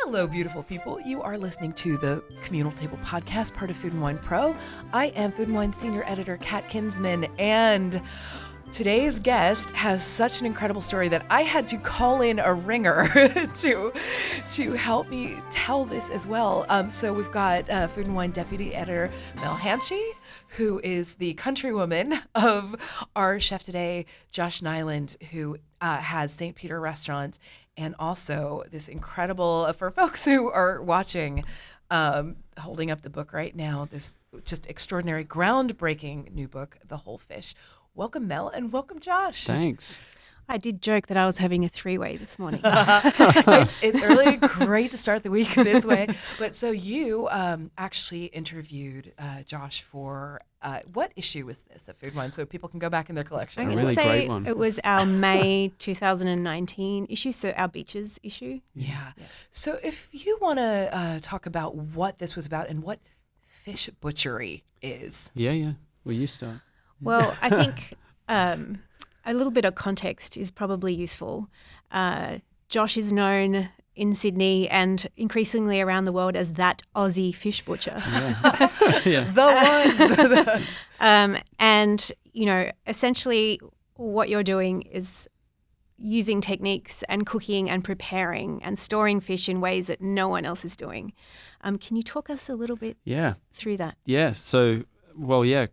Hello, beautiful people. You are listening to the Communal Table podcast, part of Food and Wine Pro. I am Food and Wine Senior Editor Kat Kinsman, and today's guest has such an incredible story that I had to call in a ringer to help me tell this as well. So we've got Food and Wine Deputy Editor Mel Hansche, who is the countrywoman of our chef today, Josh Niland, who has St. Peter Restaurant, and also this incredible, for folks who are watching, holding up the book right now, this just extraordinary, groundbreaking new book, The Whole Fish. Welcome, Mel, and welcome, Josh. Thanks. I did joke that I was having a three-way this morning. It's early, great to start the week this way. But so you actually interviewed Josh for, what issue was this at Food and Wine, so people can go back in their collection? I'm A going to really say great one. it was our May 2019 issue, so our beaches issue. Yeah. Yes. So if you want to talk about what this was about and what fish butchery is. Yeah. Well, you start. Well, I think a little bit of context is probably useful. Josh is known in Sydney and increasingly around the world as that Aussie fish butcher. Yeah. The one. And, you know, essentially what you're doing is using techniques and cooking and preparing and storing fish in ways that no one else is doing. Can you talk us a little bit through that? Yeah. So,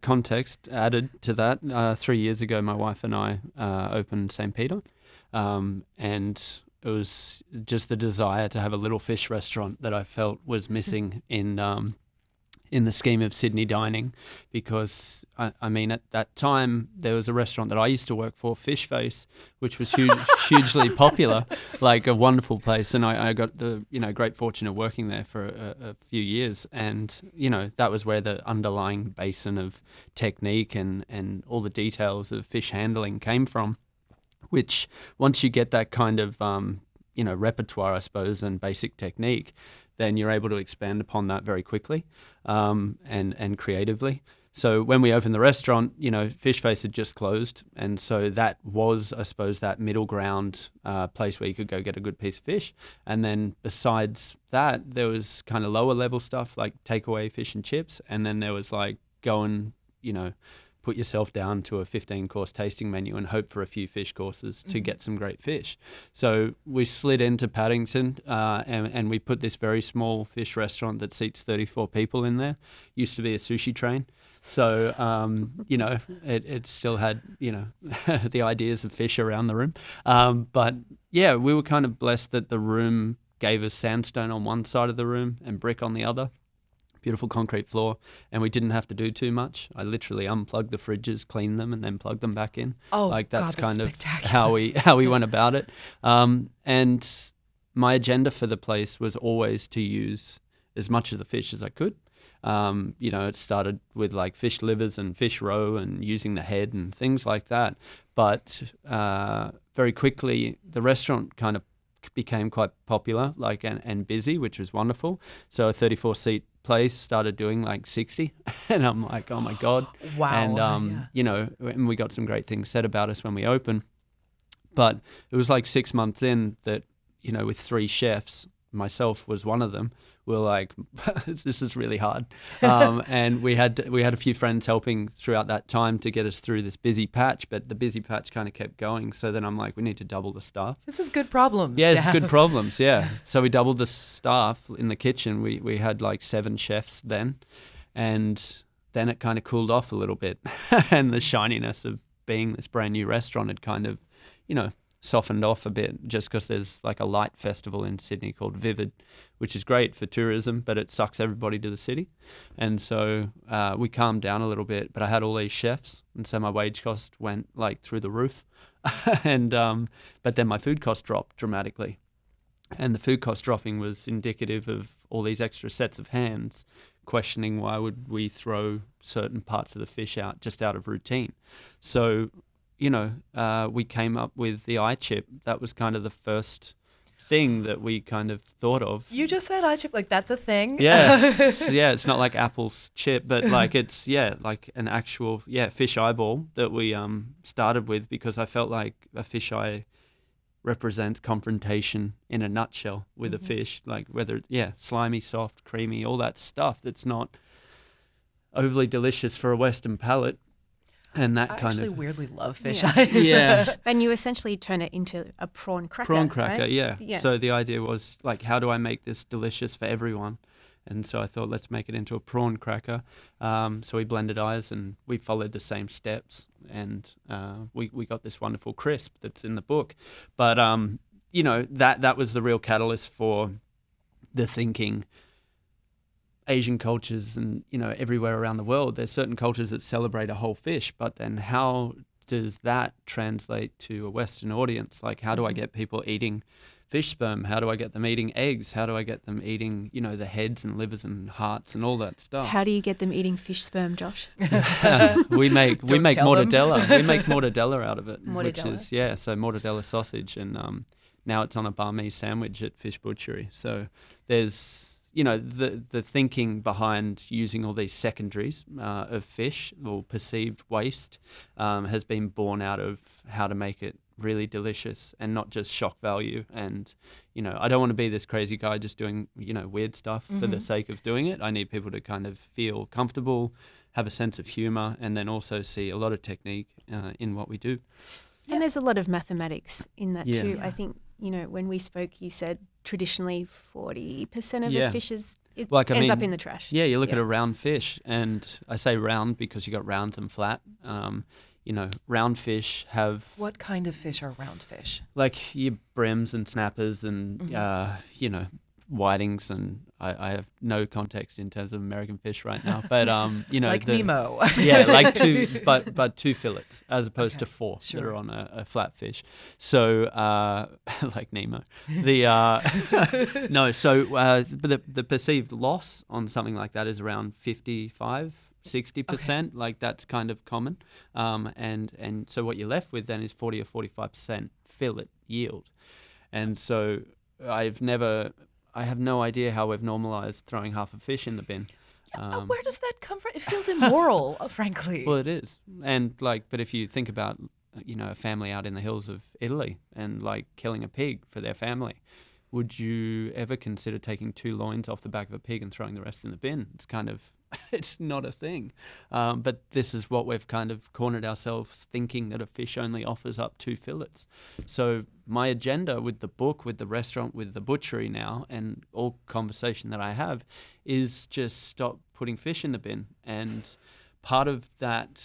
context added to that. 3 years ago, my wife and I opened St. Peter, and it was just the desire to have a little fish restaurant that I felt was missing in the scheme of Sydney dining, because I mean at that time there was a restaurant that I used to work for, Fish Face, which was hugely popular, like a wonderful place, and I got the great fortune of working there for a few years, and that was where the underlying basin of technique and all the details of fish handling came from, which once you get that kind of repertoire, I suppose, and basic technique, then you're able to expand upon that very quickly and creatively. So when we opened the restaurant, Fish Face had just closed, and so that was, I suppose, that middle ground place where you could go get a good piece of fish. And then besides that, there was kind of lower level stuff like takeaway fish and chips, and then there was like go and put yourself down to a 15-course tasting menu and hope for a few fish courses to get some great fish. So we slid into Paddington and we put this very small fish restaurant that seats 34 people in there. Used to be a sushi train. So, it still had, the ideas of fish around the room. But yeah, we were kind of blessed that the room gave us sandstone on one side of the room and brick on the other. Beautiful concrete floor, and we didn't have to do too much. I literally unplugged the fridges, cleaned them, and then plugged them back in. Oh, like that's God, kind of spectacular. how we went about it. And my agenda for the place was always to use as much of the fish as I could. It started with like fish livers and fish roe and using the head and things like that. But very quickly, the restaurant kind of became quite popular, and busy, which was wonderful. So a 34-seat place started doing like 60, and I'm like, oh my God. Wow. And and we got some great things said about us when we opened. But it was like 6 months in that, with 3 chefs, myself was one of them, we were like, this is really hard. And we had a few friends helping throughout that time to get us through this busy patch, but the busy patch kind of kept going. So then I'm like, we need to double the staff. This is good problems. Yeah, it's good problems, yeah. So we doubled the staff in the kitchen. We had like 7 chefs then, and then it kind of cooled off a little bit. And the shininess of being this brand new restaurant had kind of, softened off a bit, just because there's like a light festival in Sydney called Vivid, which is great for tourism, but it sucks everybody to the city. And so we calmed down a little bit, but I had all these chefs, and so my wage cost went like through the roof. And but then my food cost dropped dramatically. And the food cost dropping was indicative of all these extra sets of hands questioning why would we throw certain parts of the fish out just out of routine. So we came up with the eye chip. That was kind of the first thing that we kind of thought of. You just said eye chip, like that's a thing. Yeah, it's not like Apple's chip, but like it's like an actual fish eyeball that we started with, because I felt like a fish eye represents confrontation in a nutshell with a fish, like whether, slimy, soft, creamy, all that stuff that's not overly delicious for a Western palate. And that I kind actually of weirdly love fish Yeah. eyes. Yeah. And you essentially turn it into a prawn cracker. Prawn cracker, right? yeah. So the idea was, like, how do I make this delicious for everyone? And so I thought, let's make it into a prawn cracker. So we blended eyes and we followed the same steps, and we got this wonderful crisp that's in the book. But that was the real catalyst for the thinking. Asian cultures and, everywhere around the world, there's certain cultures that celebrate a whole fish, but then how does that translate to a Western audience? Like, how do I get people eating fish sperm? How do I get them eating eggs? How do I get them eating, the heads and livers and hearts and all that stuff? How do you get them eating fish sperm, Josh? we make tell them. mortadella. We make mortadella out of it, which Mortadella? is so mortadella sausage, and now it's on a banh sandwich at Fish Butchery. So there's the thinking behind using all these secondaries of fish or perceived waste has been born out of how to make it really delicious and not just shock value. And I don't want to be this crazy guy just doing weird stuff for the sake of doing it. I need people to kind of feel comfortable, have a sense of humor, and then also see a lot of technique in what we do. And there's a lot of mathematics in that too. Yeah. I think, when we spoke, you said traditionally 40% of a fish ends up in the trash. Yeah, you look at a round fish, and I say round because you got rounds and flat. Round fish have... What kind of fish are round fish? Like your brims and snappers and, whitings, and I have no context in terms of American fish right now, but like Nemo. Yeah, like two fillets as opposed to four that are on a flat fish. So like Nemo. But the perceived loss on something like that is around 55-60%. Like that's kind of common, and so what you're left with then is 40 or 45% fillet yield, and so I have no idea how we've normalized throwing half a fish in the bin. Where does that come from? It feels immoral, frankly. Well, it is. And but if you think about, a family out in the hills of Italy and killing a pig for their family, would you ever consider taking 2 loins off the back of a pig and throwing the rest in the bin? It's kind of, it's not a thing. But this is what we've kind of cornered ourselves thinking, that a fish only offers up 2 fillets. So my agenda with the book, with the restaurant, with the butchery now, and all conversation that I have is just stop putting fish in the bin. And part of that,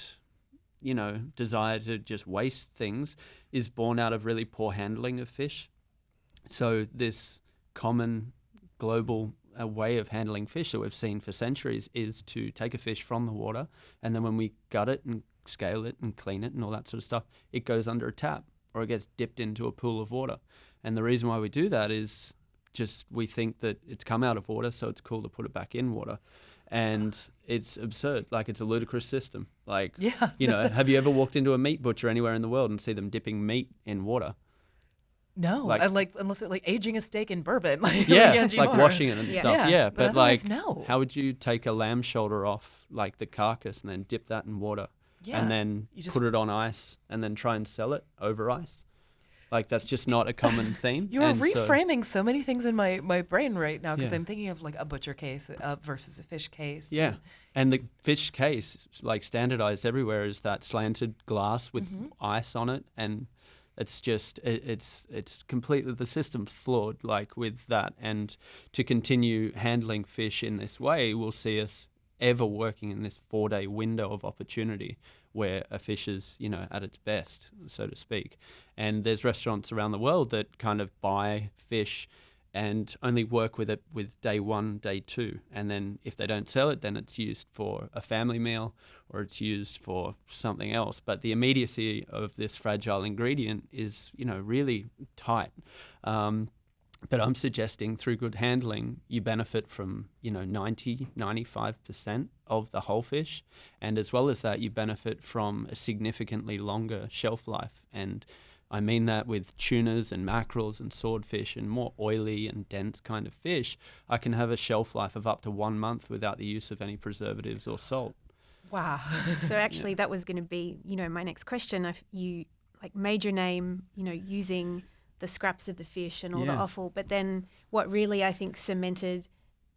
desire to just waste things is born out of really poor handling of fish. So this common global way of handling fish that we've seen for centuries is to take a fish from the water, and then when we gut it and scale it and clean it and all that sort of stuff, it goes under a tap or it gets dipped into a pool of water. And the reason why we do that is just we think that it's come out of water, so it's cool to put it back in water. And it's absurd. Like, it's a ludicrous system. Like, have you ever walked into a meat butcher anywhere in the world and see them dipping meat in water? No, unless it's aging a steak in bourbon. Like washing it and stuff. Yeah, but no. How would you take a lamb shoulder off, the carcass, and then dip that in water, and then put it on ice, and then try and sell it over ice? That's just not a common theme. You're reframing so many things in my brain right now, because I'm thinking of a butcher case versus a fish case. Yeah, and the fish case, standardized everywhere, is that slanted glass with ice on it, and it's just it's completely, the system's flawed with that. And to continue handling fish in this way will see us ever working in this 4-day window of opportunity where a fish is, at its best, so to speak. And there's restaurants around the world that kind of buy fish and only work with it with day 1, day 2. And then if they don't sell it, then it's used for a family meal or it's used for something else. But the immediacy of this fragile ingredient is, really tight. But I'm suggesting through good handling, you benefit from, 90-95% of the whole fish. And as well as that, you benefit from a significantly longer shelf life. And I mean that with tunas and mackerels and swordfish and more oily and dense kind of fish, I can have a shelf life of up to 1 month without the use of any preservatives or salt. Wow. So actually that was going to be, my next question. If you made your name, using the scraps of the fish and all the Yeah. offal. But then what really, I think, cemented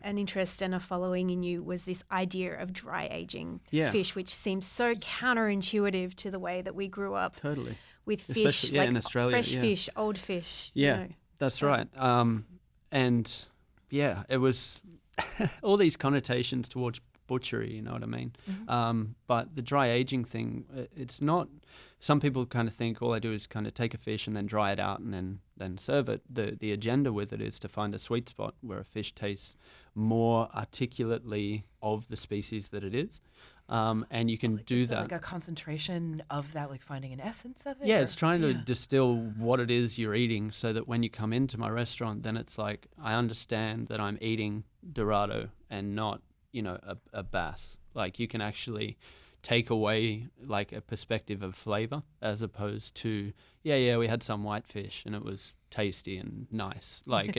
an interest and a following in you was this idea of dry aging Yeah. fish, which seems so counterintuitive to the way that we grew up Totally. with fish, Especially, like in Australia, fresh yeah. fish, old fish. Yeah. You know. That's So- right. And yeah, it was all these connotations towards butchery, you know what I mean? But the dry aging thing, it's not, some people kind of think all I do is kind of take a fish and then dry it out and then serve it. The agenda with it is to find a sweet spot where a fish tastes more articulately of the species that it is. And you can do Is there that. like a concentration of that, like finding an essence of it? Yeah, or- it's trying to Yeah. distill what it is you're eating so that when you come into my restaurant, then it's like, I understand that I'm eating Dorado and not, a bass. Like you can actually take away like a perspective of flavor as opposed to, we had some whitefish and it was tasty and nice. Like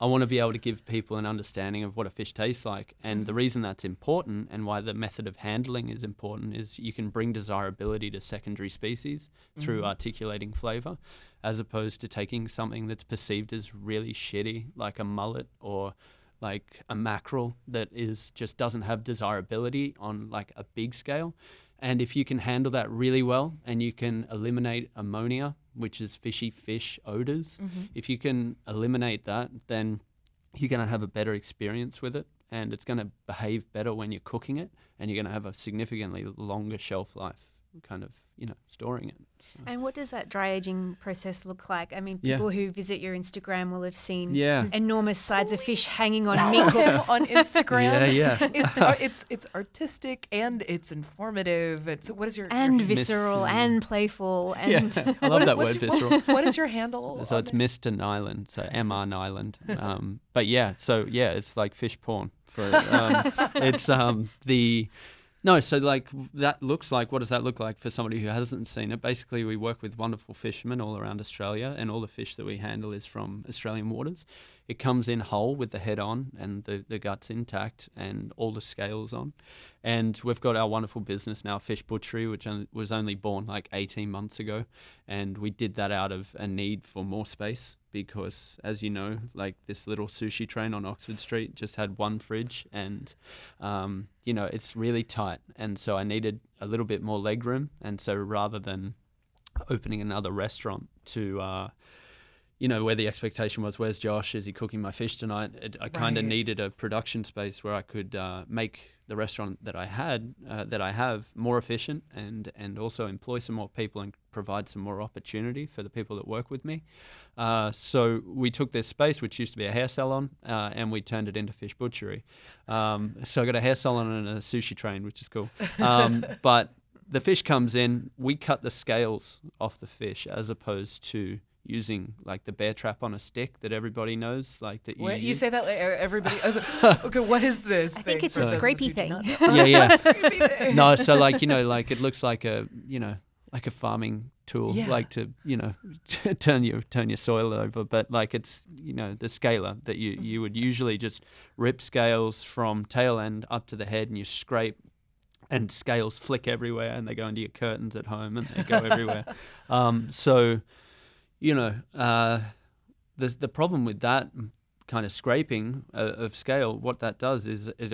I want to be able to give people an understanding of what a fish tastes like. And the reason that's important and why the method of handling is important is you can bring desirability to secondary species through articulating flavor, as opposed to taking something that's perceived as really shitty, like a mullet or like a mackerel that just doesn't have desirability on like a big scale. And if you can handle that really well and you can eliminate ammonia, which is fishy fish odors, if you can eliminate that, then you're going to have a better experience with it and it's going to behave better when you're cooking it and you're going to have a significantly longer shelf life kind of, storing it. So. And what does that dry aging process look like? I mean, Yeah. people who visit your Instagram will have seen Yeah. enormous sides of fish hanging on meat hooks. on Instagram. Yeah. It's artistic and it's informative. It's what is your And your, visceral Miss- and playful and Yeah, I love that what's word, your- visceral. what is your handle? So on it's it? Mr. Niland, so M.R. Niland. But it's like fish porn. So like that looks like, what does that look like for somebody who hasn't seen it? Basically, we work with wonderful fishermen all around Australia and all the fish that we handle is from Australian waters. It comes in whole with the head on and the guts intact and all the scales on. And we've got our wonderful business now, Fish Butchery, which was only born like 18 months ago. And we did that out of a need for more space because, as you know, like this little sushi train on Oxford Street just had one fridge and, it's really tight. And so I needed a little bit more leg room. And so rather than opening another restaurant to... where the expectation was, where's Josh? Is he cooking my fish tonight? I kind of Right. needed a production space where I could make the restaurant that I have more efficient and also employ some more people and provide some more opportunity for the people that work with me. So we took this space, which used to be a hair salon, and we turned it into Fish Butchery. So I got a hair salon and a sushi train, which is cool. But the fish comes in, we cut the scales off the fish as opposed to using like the bear trap on a stick that everybody knows, like that you Wait, you use. say that like everybody. Okay, what is this? I think thing it's for a those of us scrapey who do thing. not know? Yeah. Scrapey thing. No, so like like it looks like a like a farming tool, Yeah. like to turn your soil over, but like it's the scaler that you would usually just rip scales from tail end up to the head and you scrape. And scales flick everywhere, and they go into your curtains at home, and they go everywhere. The problem with that kind of scraping of scale, what that does is it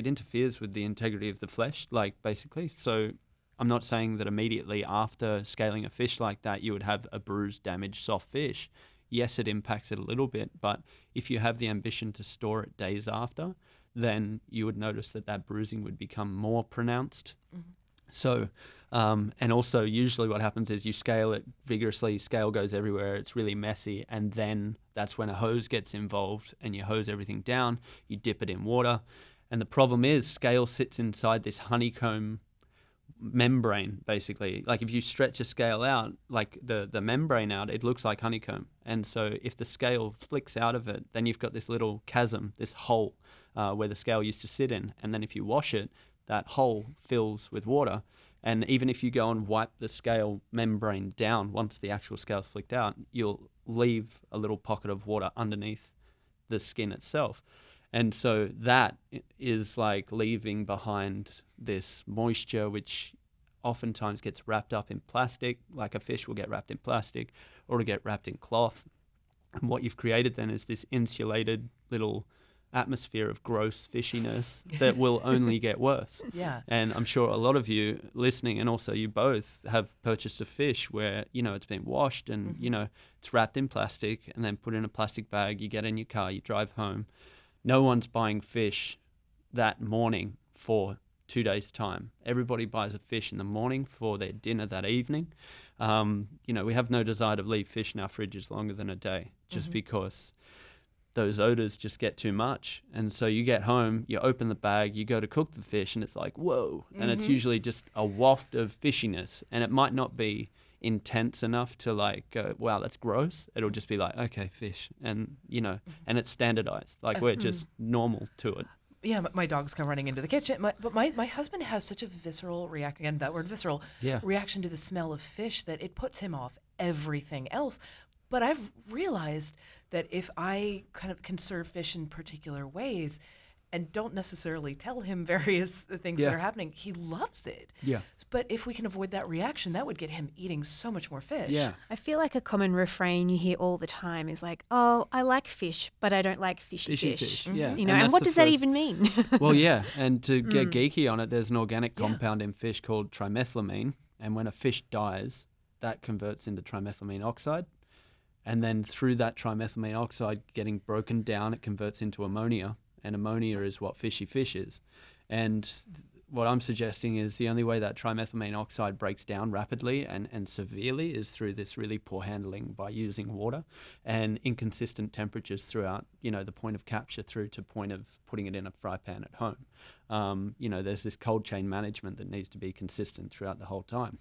interferes with the integrity of the flesh, like basically. So I'm not saying that immediately after scaling a fish like that, you would have a bruised, damaged, soft fish. Yes, it impacts it a little bit, but if you have the ambition to store it days after, then you would notice that bruising would become more pronounced. Mm-hmm. So, and also usually what happens is you scale it vigorously, scale goes everywhere, it's really messy, and then that's when a hose gets involved and you hose everything down, you dip it in water, and the problem is scale sits inside this honeycomb membrane, basically. Like if you stretch a scale out, like the membrane out, it looks like honeycomb. And so if the scale flicks out of it, then you've got this little chasm, this hole where the scale used to sit in. And then if you wash it, that hole fills with water. And even if you go and wipe the scale membrane down, once the actual scale's flicked out, you'll leave a little pocket of water underneath the skin itself. And so that is like leaving behind this moisture, which oftentimes gets wrapped up in plastic, like a fish will get wrapped in plastic or it'll get wrapped in cloth. And what you've created then is this insulated little atmosphere of gross fishiness that will only get worse. Yeah. And I'm sure a lot of you listening, and also you both, have purchased a fish where, it's been washed and, it's wrapped in plastic and then put in a plastic bag. You get in your car, you drive home. No one's buying fish that morning for 2 days' time. Everybody buys a fish in the morning for their dinner that evening. We have no desire to leave fish in our fridges longer than a day, just because those odors just get too much. And so you get home, you open the bag, you go to cook the fish, and it's like, whoa. And it's usually just a waft of fishiness. And it might not be intense enough to like go, wow, that's gross. It'll just be like, okay, fish. And, and it's standardized. Like we're just normal to it. Yeah, my dogs come running into the kitchen. But my husband has such a visceral reaction, again, that word visceral, reaction to the smell of fish that it puts him off everything else. But I've realized that if I kind of can serve fish in particular ways and don't necessarily tell him various things that are happening, he loves it. Yeah. But if we can avoid that reaction, that would get him eating so much more fish. Yeah. I feel like a common refrain you hear all the time is like, oh, I like fish, but I don't like fishy fish. Yeah. And what does that even mean? Well, yeah. And to get geeky on it, there's an organic compound in fish called trimethylamine. And when a fish dies, that converts into trimethylamine oxide. And then through that trimethylamine oxide getting broken down, it converts into ammonia. And ammonia is what fishy fish is. And what I'm suggesting is the only way that trimethylamine oxide breaks down rapidly and severely is through this really poor handling by using water and inconsistent temperatures throughout, the point of capture through to point of putting it in a fry pan at home. There's this cold chain management that needs to be consistent throughout the whole time.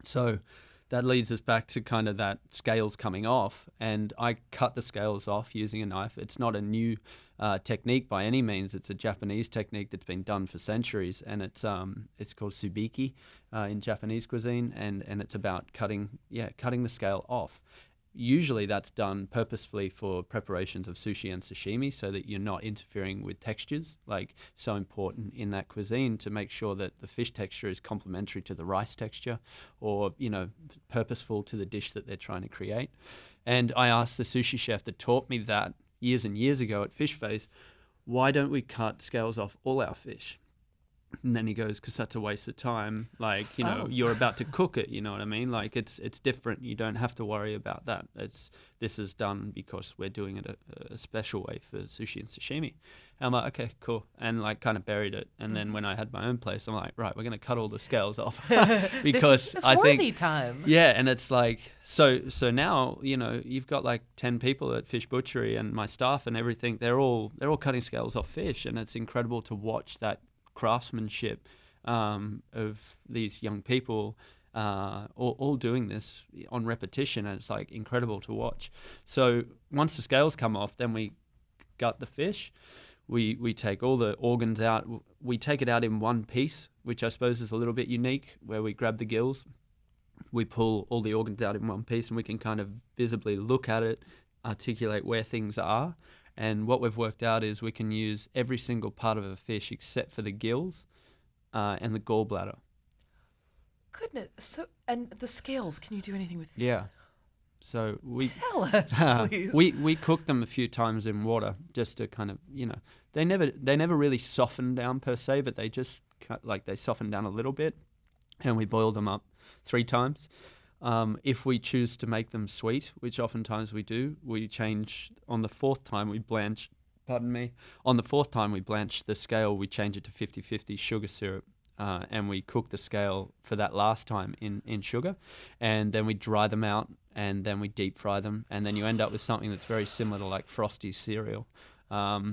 So that leads us back to kind of that scales coming off, and I cut the scales off using a knife. It's not a new technique by any means. It's a Japanese technique that's been done for centuries, and it's called subiki in Japanese cuisine, and it's about cutting the scale off. Usually that's done purposefully for preparations of sushi and sashimi so that you're not interfering with textures, like so important in that cuisine to make sure that the fish texture is complementary to the rice texture or, purposeful to the dish that they're trying to create. And I asked the sushi chef that taught me that years and years ago at Fish Face, why don't we cut scales off all our fish? And then he goes, because that's a waste of time. Like, you're about to cook it, you know what I mean? Like, it's different. You don't have to worry about that. This is done because we're doing it a special way for sushi and sashimi. And I'm like, okay, cool. And like kind of buried it. And then when I had my own place, I'm like, right, we're going to cut all the scales off. Because this I worthy think time. Yeah, and it's like, so now, you've got like 10 people at Fish Butchery and my staff and everything. They're all cutting scales off fish. And it's incredible to watch that craftsmanship of these young people all doing this on repetition, and it's like incredible to watch. So once the scales come off, then we gut the fish. We take all the organs out. We take it out in one piece, which I suppose is a little bit unique, where we grab the gills, we pull all the organs out in one piece, and we can kind of visibly look at it, articulate where things are. And what we've worked out is we can use every single part of a fish except for the gills and the gallbladder. Goodness. So, and the scales, can you do anything with them? Yeah. So we tell us, please. we cook them a few times in water just to kind of, they never really soften down per se, but they just they soften down a little bit, and we boil them up 3 times. If we choose to make them sweet, which oftentimes we do, we change on the 4th time we blanch. On the 4th time we blanch the scale, we change it to 50-50 sugar syrup. And we cook the scale for that last time in sugar, and then we dry them out, and then we deep fry them, and then you end up with something that's very similar to like Frosty cereal,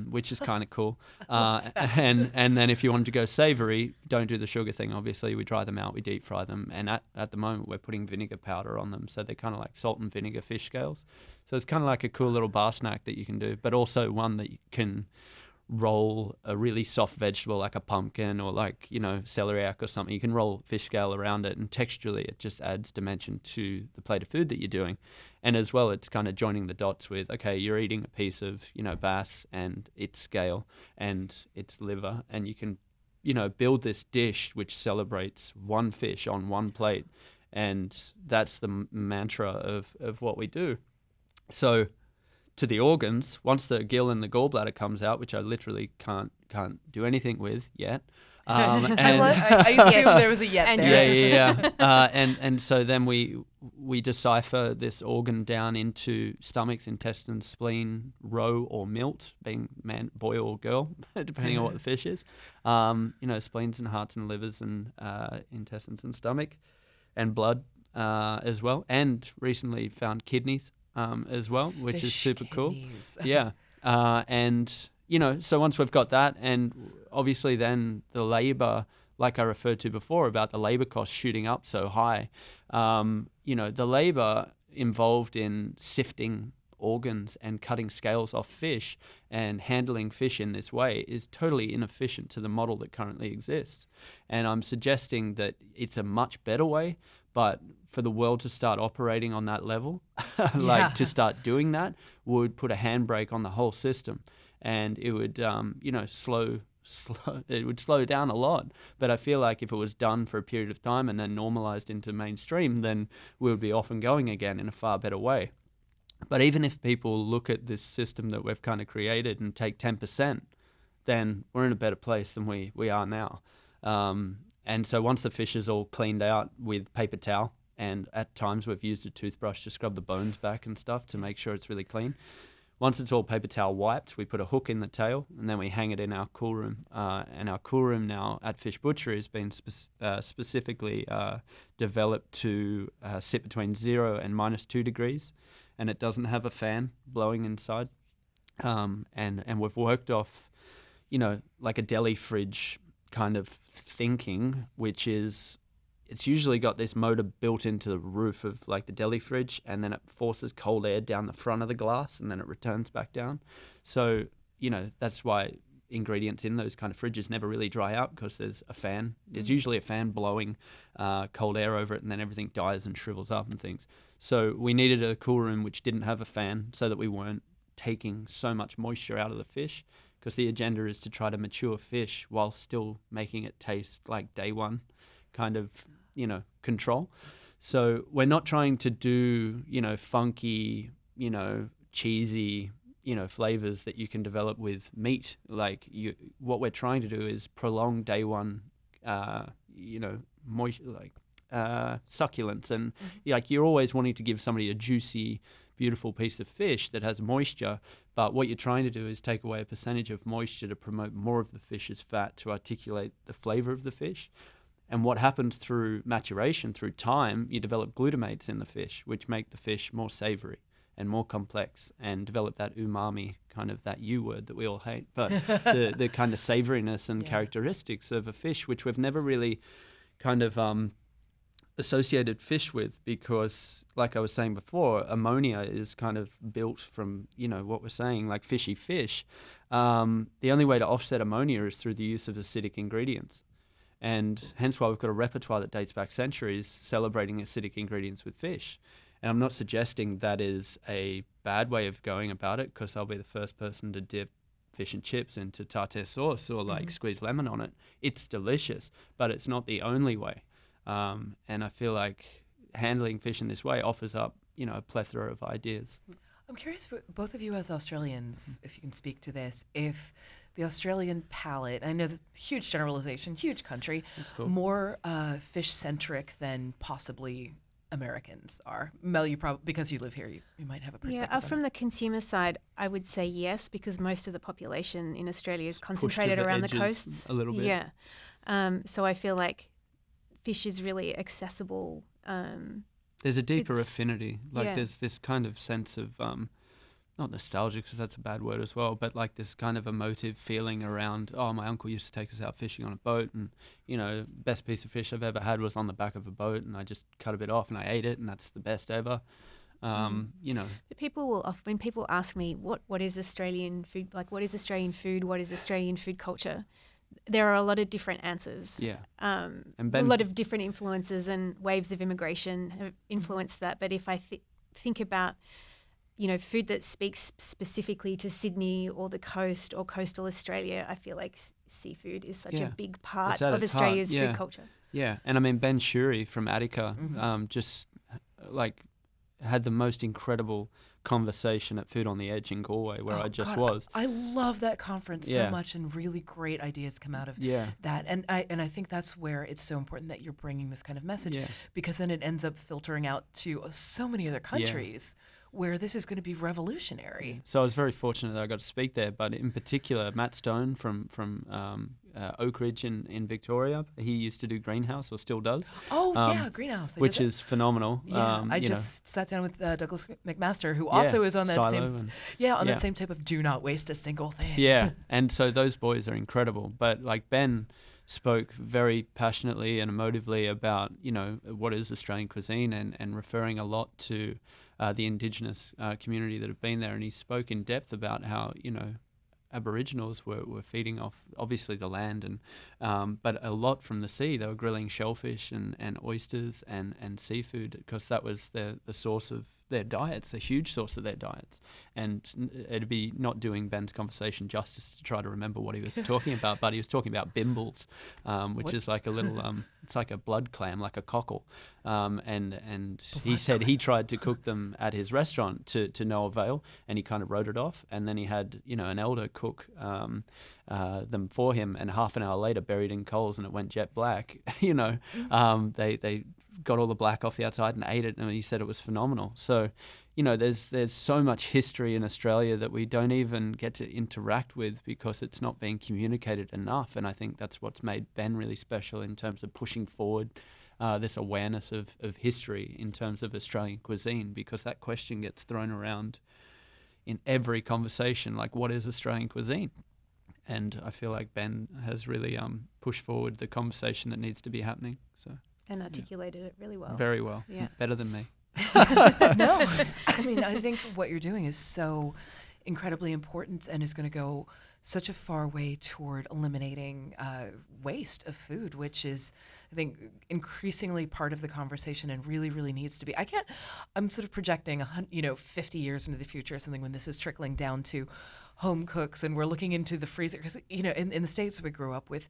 which is kind of cool. And then if you wanted to go savory, don't do the sugar thing. Obviously, we dry them out, we deep fry them, and at the moment we're putting vinegar powder on them, so they're kind of like salt and vinegar fish scales. So it's kind of like a cool little bar snack that you can do, but also one that you can roll a really soft vegetable like a pumpkin or like, celeriac or something. You can roll fish scale around it, and texturally it just adds dimension to the plate of food that you're doing. And as well, it's kind of joining the dots with, okay, you're eating a piece of, bass and its scale and its liver, and you can build this dish which celebrates one fish on one plate. And that's the mantra of what we do. So to the organs, once the gill and the gallbladder comes out, which I literally can't do anything with yet. And I assume there was a yet there. Yeah. And so then we decipher this organ down into stomachs, intestines, spleen, roe or milt, being man, boy or girl, depending on what the fish is. Spleens and hearts and livers and intestines and stomach, and blood as well. And recently found kidneys as well, which is super kidneys. Cool. Yeah. So once we've got that, and obviously then the labor, like I referred to before about the labor costs shooting up so high, the labor involved in sifting organs and cutting scales off fish and handling fish in this way is totally inefficient to the model that currently exists. And I'm suggesting that it's a much better way, but for the world to start operating on that level, to start doing that, would put a handbrake on the whole system. And it would, it would slow down a lot. But I feel like if it was done for a period of time and then normalized into mainstream, then we would be off and going again in a far better way. But even if people look at this system that we've kind of created and take 10%, then we're in a better place than we are now. And so once the fish is all cleaned out with paper towel, and at times we've used a toothbrush to scrub the bones back and stuff to make sure it's really clean. Once it's all paper towel wiped, we put a hook in the tail and then we hang it in our cool room. And our cool room now at Fish Butchery has been specifically developed to sit between 0 and -2 degrees. And it doesn't have a fan blowing inside. And we've worked off, like a deli fridge kind of thinking, which is, it's usually got this motor built into the roof of like the deli fridge, and then it forces cold air down the front of the glass and then it returns back down. So, that's why ingredients in those kind of fridges never really dry out, because there's a fan. There's usually a fan blowing cold air over it, and then everything dies and shrivels up and things. So we needed a cool room which didn't have a fan so that we weren't taking so much moisture out of the fish, because the agenda is to try to mature fish while still making it taste like day one kind of, control. So we're not trying to do, funky, cheesy, flavors that you can develop with meat. What we're trying to do is prolong day one, succulence, and you're always wanting to give somebody a juicy, beautiful piece of fish that has moisture, but what you're trying to do is take away a percentage of moisture to promote more of the fish's fat to articulate the flavor of the fish. And what happens through maturation, through time, you develop glutamates in the fish, which make the fish more savory and more complex, and develop that umami, kind of that U word that we all hate, but the kind of savoriness and characteristics of a fish, which we've never really kind of associated fish with, because, like I was saying before, ammonia is kind of built from, what we're saying, like fishy fish. The only way to offset ammonia is through the use of acidic ingredients. And hence why we've got a repertoire that dates back centuries celebrating acidic ingredients with fish. And I'm not suggesting that is a bad way of going about it, because I'll be the first person to dip fish and chips into tartare sauce or squeeze lemon on it. It's delicious, but it's not the only way. And I feel like handling fish in this way offers up, a plethora of ideas. I'm curious, for both of you as Australians, if you can speak to this, if the Australian palate, I know the huge generalization, huge country, cool. more fish-centric than possibly Americans are. Mel, you probably, because you live here, you might have a perspective. Yeah, from the consumer side, I would say yes, because most of the population in Australia is concentrated around the coasts. A little bit. Yeah. So I feel like fish is really accessible. There's a deeper affinity. There's this kind of sense of, not nostalgia, because that's a bad word as well, but like this kind of emotive feeling around, my uncle used to take us out fishing on a boat, and, best piece of fish I've ever had was on the back of a boat, and I just cut a bit off and I ate it, and that's the best ever. But people will often, when people ask me, what is Australian food, what is Australian food, what is Australian food culture, there are a lot of different answers. Yeah. And a lot of different influences and waves of immigration have influenced that. But if I think about food that speaks specifically to Sydney or the coast or coastal Australia. I feel like seafood is such a big part of Australia's food culture. Yeah, and I mean Ben Shuri from Attica just like had the most incredible conversation at Food on the Edge in Galway, where I just was. I love that conference so much, and really great ideas come out of that. And I think that's where it's so important that you're bringing this kind of message, because then it ends up filtering out to so many other countries where this is going to be revolutionary. So I was very fortunate that I got to speak there, but in particular, Matt Stone from Oak Ridge in Victoria, he used to do Greenhouse, or still does. Greenhouse. Which is phenomenal. Yeah, I just sat down with Douglas McMaster, who also is on that that same type of do not waste a single thing. Yeah, and so those boys are incredible. But like Ben spoke very passionately and emotively about, what is Australian cuisine, and referring a lot to the Indigenous community that have been there. And he spoke in depth about how, Aboriginals were feeding off, obviously, the land, and but a lot from the sea. They were grilling shellfish and oysters and seafood, because that was the source of their diets, a huge source of their diets. And it'd be not doing Ben's conversation justice to try to remember what he was talking about, but he was talking about bimbles, which is like a little, it's like a blood clam, like a cockle. And he said he tried to cook them at his restaurant to no avail, and he kind of wrote it off. And then he had, an elder cook them for him, and half an hour later, buried in coals, and it went jet black. They got all the black off the outside and ate it, and he said it was phenomenal. So, there's so much history in Australia that we don't even get to interact with, because it's not being communicated enough. And I think that's what's made Ben really special in terms of pushing forward this awareness of history in terms of Australian cuisine, because that question gets thrown around in every conversation, like, what is Australian cuisine? And I feel like Ben has really pushed forward the conversation that needs to be happening. And articulated it really well. Very well. Yeah. Better than me. No, I mean, I think what you're doing is so incredibly important, and is going to go such a far way toward eliminating waste of food, which is, I think, increasingly part of the conversation, and really, really needs to be. I'm sort of projecting, 50 years into the future or something, when this is trickling down to home cooks, and we're looking into the freezer, because in the States we grew up with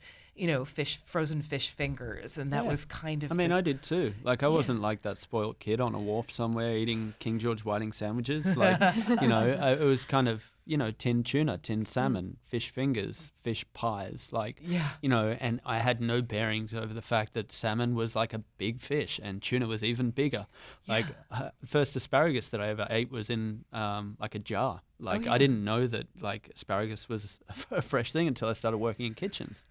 frozen fish fingers, and that was kind of I did too. Like, I wasn't like that spoiled kid on a wharf somewhere eating King George Whiting sandwiches. Like, it was kind of, tinned tuna, tinned salmon, fish fingers, fish pies, and I had no bearings over the fact that salmon was like a big fish and tuna was even bigger. Like, first asparagus that I ever ate was in like a jar. Like, I didn't know that like asparagus was a fresh thing until I started working in kitchens.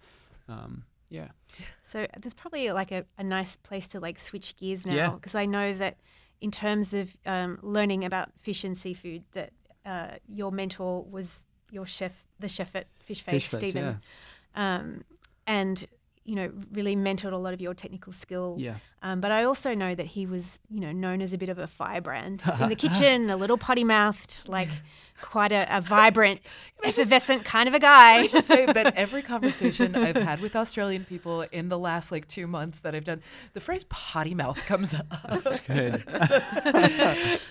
So there's probably like a nice place to like switch gears now, because I know that in terms of learning about fish and seafood, that your mentor was the chef at Fish Face, Stephen, and really mentored a lot of your technical skill. But I also know that he was, known as a bit of a firebrand in the kitchen, a little potty mouthed, like quite a vibrant, effervescent kind of a guy. I say that every conversation I've had with Australian people in the last 2 months that I've done, the phrase potty mouth comes up. That's good.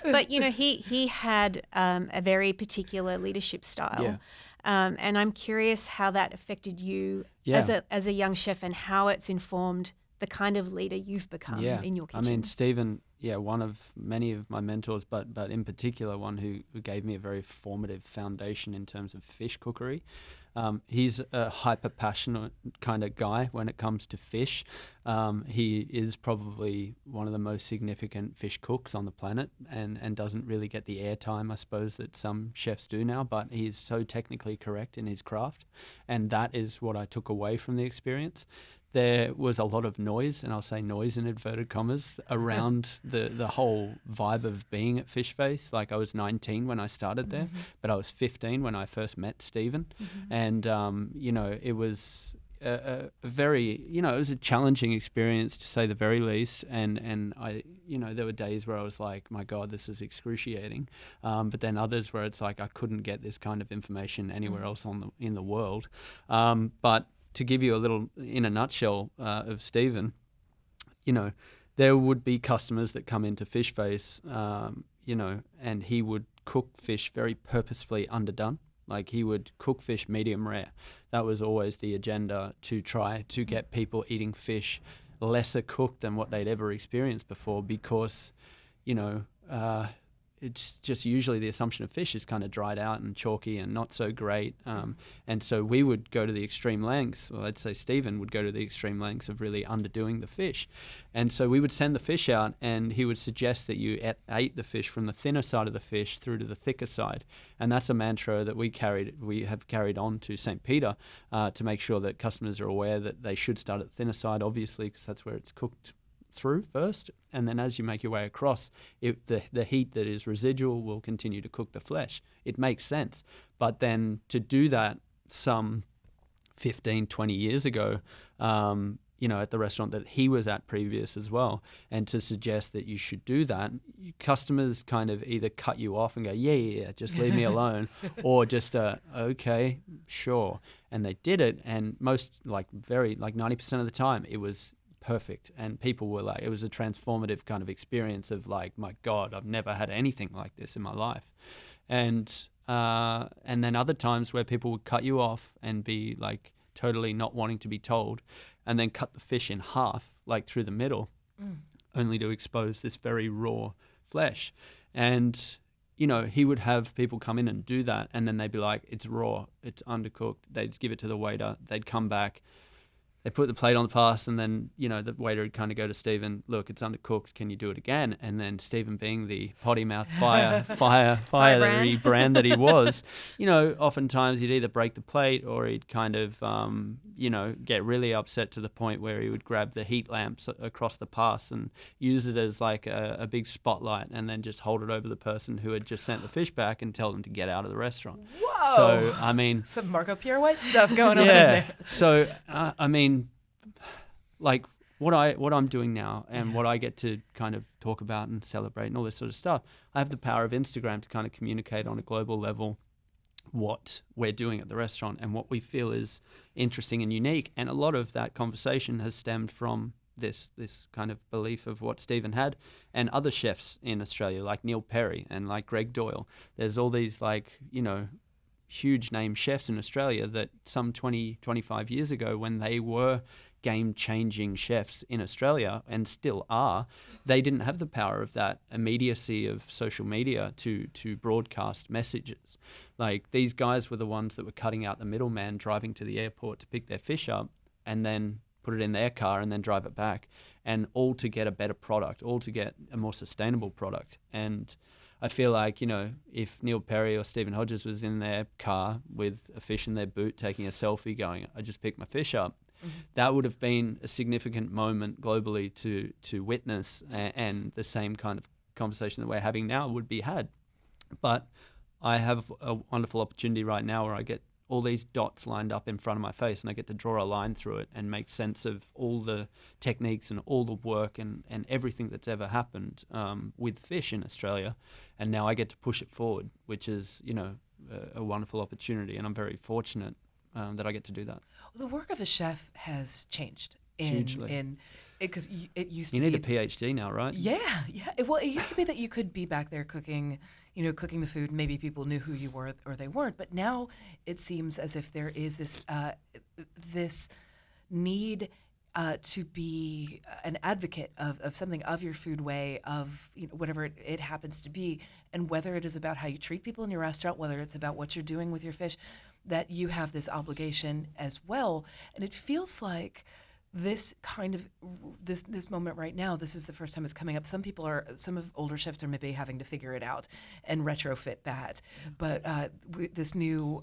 But he had a very particular leadership style. And I'm curious how that affected you as a young chef, and how it's informed the kind of leader you've become in your kitchen. I mean, Stephen, one of many of my mentors, but in particular one who gave me a very formative foundation in terms of fish cookery. He's a hyper passionate kind of guy when it comes to fish. He is probably one of the most significant fish cooks on the planet, and doesn't really get the airtime, I suppose, that some chefs do now, but he's so technically correct in his craft. And that is what I took away from the experience. There was a lot of noise, and I'll say noise in inverted commas, around the whole vibe of being at Fish Face. Like, I was 19 when I started there, but I was 15 when I first met Stephen. And, it was a very, it was a challenging experience, to say the very least. And I, there were days where I was like, my God, this is excruciating. But then others where it's like I couldn't get this kind of information anywhere else in the world. But to give you a little, in a nutshell, of Stephen, there would be customers that come into Fish Face, and he would cook fish very purposefully underdone. Like he would cook fish medium rare. That was always the agenda, to try to get people eating fish lesser cooked than what they'd ever experienced before, because, it's just usually the assumption of fish is kind of dried out and chalky and not so great. And so we would go to the extreme lengths, or I'd say Stephen would go to the extreme lengths of really underdoing the fish. And so we would send the fish out, and he would suggest that you ate the fish from the thinner side of the fish through to the thicker side. And that's a mantra that we have carried on to St. Peter, to make sure that customers are aware that they should start at the thinner side, obviously, because that's where it's cooked through first, and then as you make your way across, the heat that is residual will continue to cook the flesh. It makes sense. But then to do that some 15, 20 years ago, at the restaurant that he was at previous as well, and to suggest that you should do that, customers kind of either cut you off and go, yeah, just leave me alone, or just, okay, sure. And they did it, and most, 90% of the time, it was perfect, and people were like, it was a transformative kind of experience of like, my God, I've never had anything like this in my life. And then other times where people would cut you off and be like totally not wanting to be told, and then cut the fish in half, like through the middle, only to expose this very raw flesh. And he would have people come in and do that, and then they'd be like, it's raw, it's undercooked. They'd give it to the waiter, they'd come back, they put the plate on the pass, and then, the waiter would kind of go to Stephen, look, it's undercooked, can you do it again? And then Stephen, being the potty mouth fire brand that he was, oftentimes he'd either break the plate, or he'd kind of, get really upset to the point where he would grab the heat lamps across the pass and use it as like a big spotlight, and then just hold it over the person who had just sent the fish back and tell them to get out of the restaurant. Whoa! So, I mean... some Marco Pierre-White stuff going on in yeah. there. So, like what I'm doing now, and what I get to kind of talk about and celebrate and all this sort of stuff, I have the power of Instagram to kind of communicate on a global level what we're doing at the restaurant and what we feel is interesting and unique. And a lot of that conversation has stemmed from this kind of belief of what Stephen had, and other chefs in Australia like Neil Perry and like Greg Doyle. There's all these huge name chefs in Australia that some 20, 25 years ago, when they were game-changing chefs in Australia, and still are, they didn't have the power of that immediacy of social media to broadcast messages. Like, these guys were the ones that were cutting out the middleman, driving to the airport to pick their fish up, and then put it in their car and then drive it back, and all to get a better product, all to get a more sustainable product. And I feel like, if Neil Perry or Stephen Hodges was in their car with a fish in their boot taking a selfie going, I just picked my fish up, that would have been a significant moment globally to witness, and the same kind of conversation that we're having now would be had. But I have a wonderful opportunity right now where I get all these dots lined up in front of my face, and I get to draw a line through it and make sense of all the techniques and all the work and everything that's ever happened with fish in Australia. And now I get to push it forward, which is, a wonderful opportunity. And I'm very fortunate that I get to do that. Well, the work of a chef has changed Hugely. Because it used to be... be... You need a PhD now, right? Yeah. Well, it used to be that you could be back there cooking the food. Maybe people knew who you were or they weren't. But now it seems as if there is this need to be an advocate of something, of your food way, of whatever it happens to be, and whether it is about how you treat people in your restaurant, whether it's about what you're doing with your fish, that you have this obligation as well. And it feels like this kind of this moment right now, this is the first time it's coming up. Some of older chefs are maybe having to figure it out and retrofit that. But this new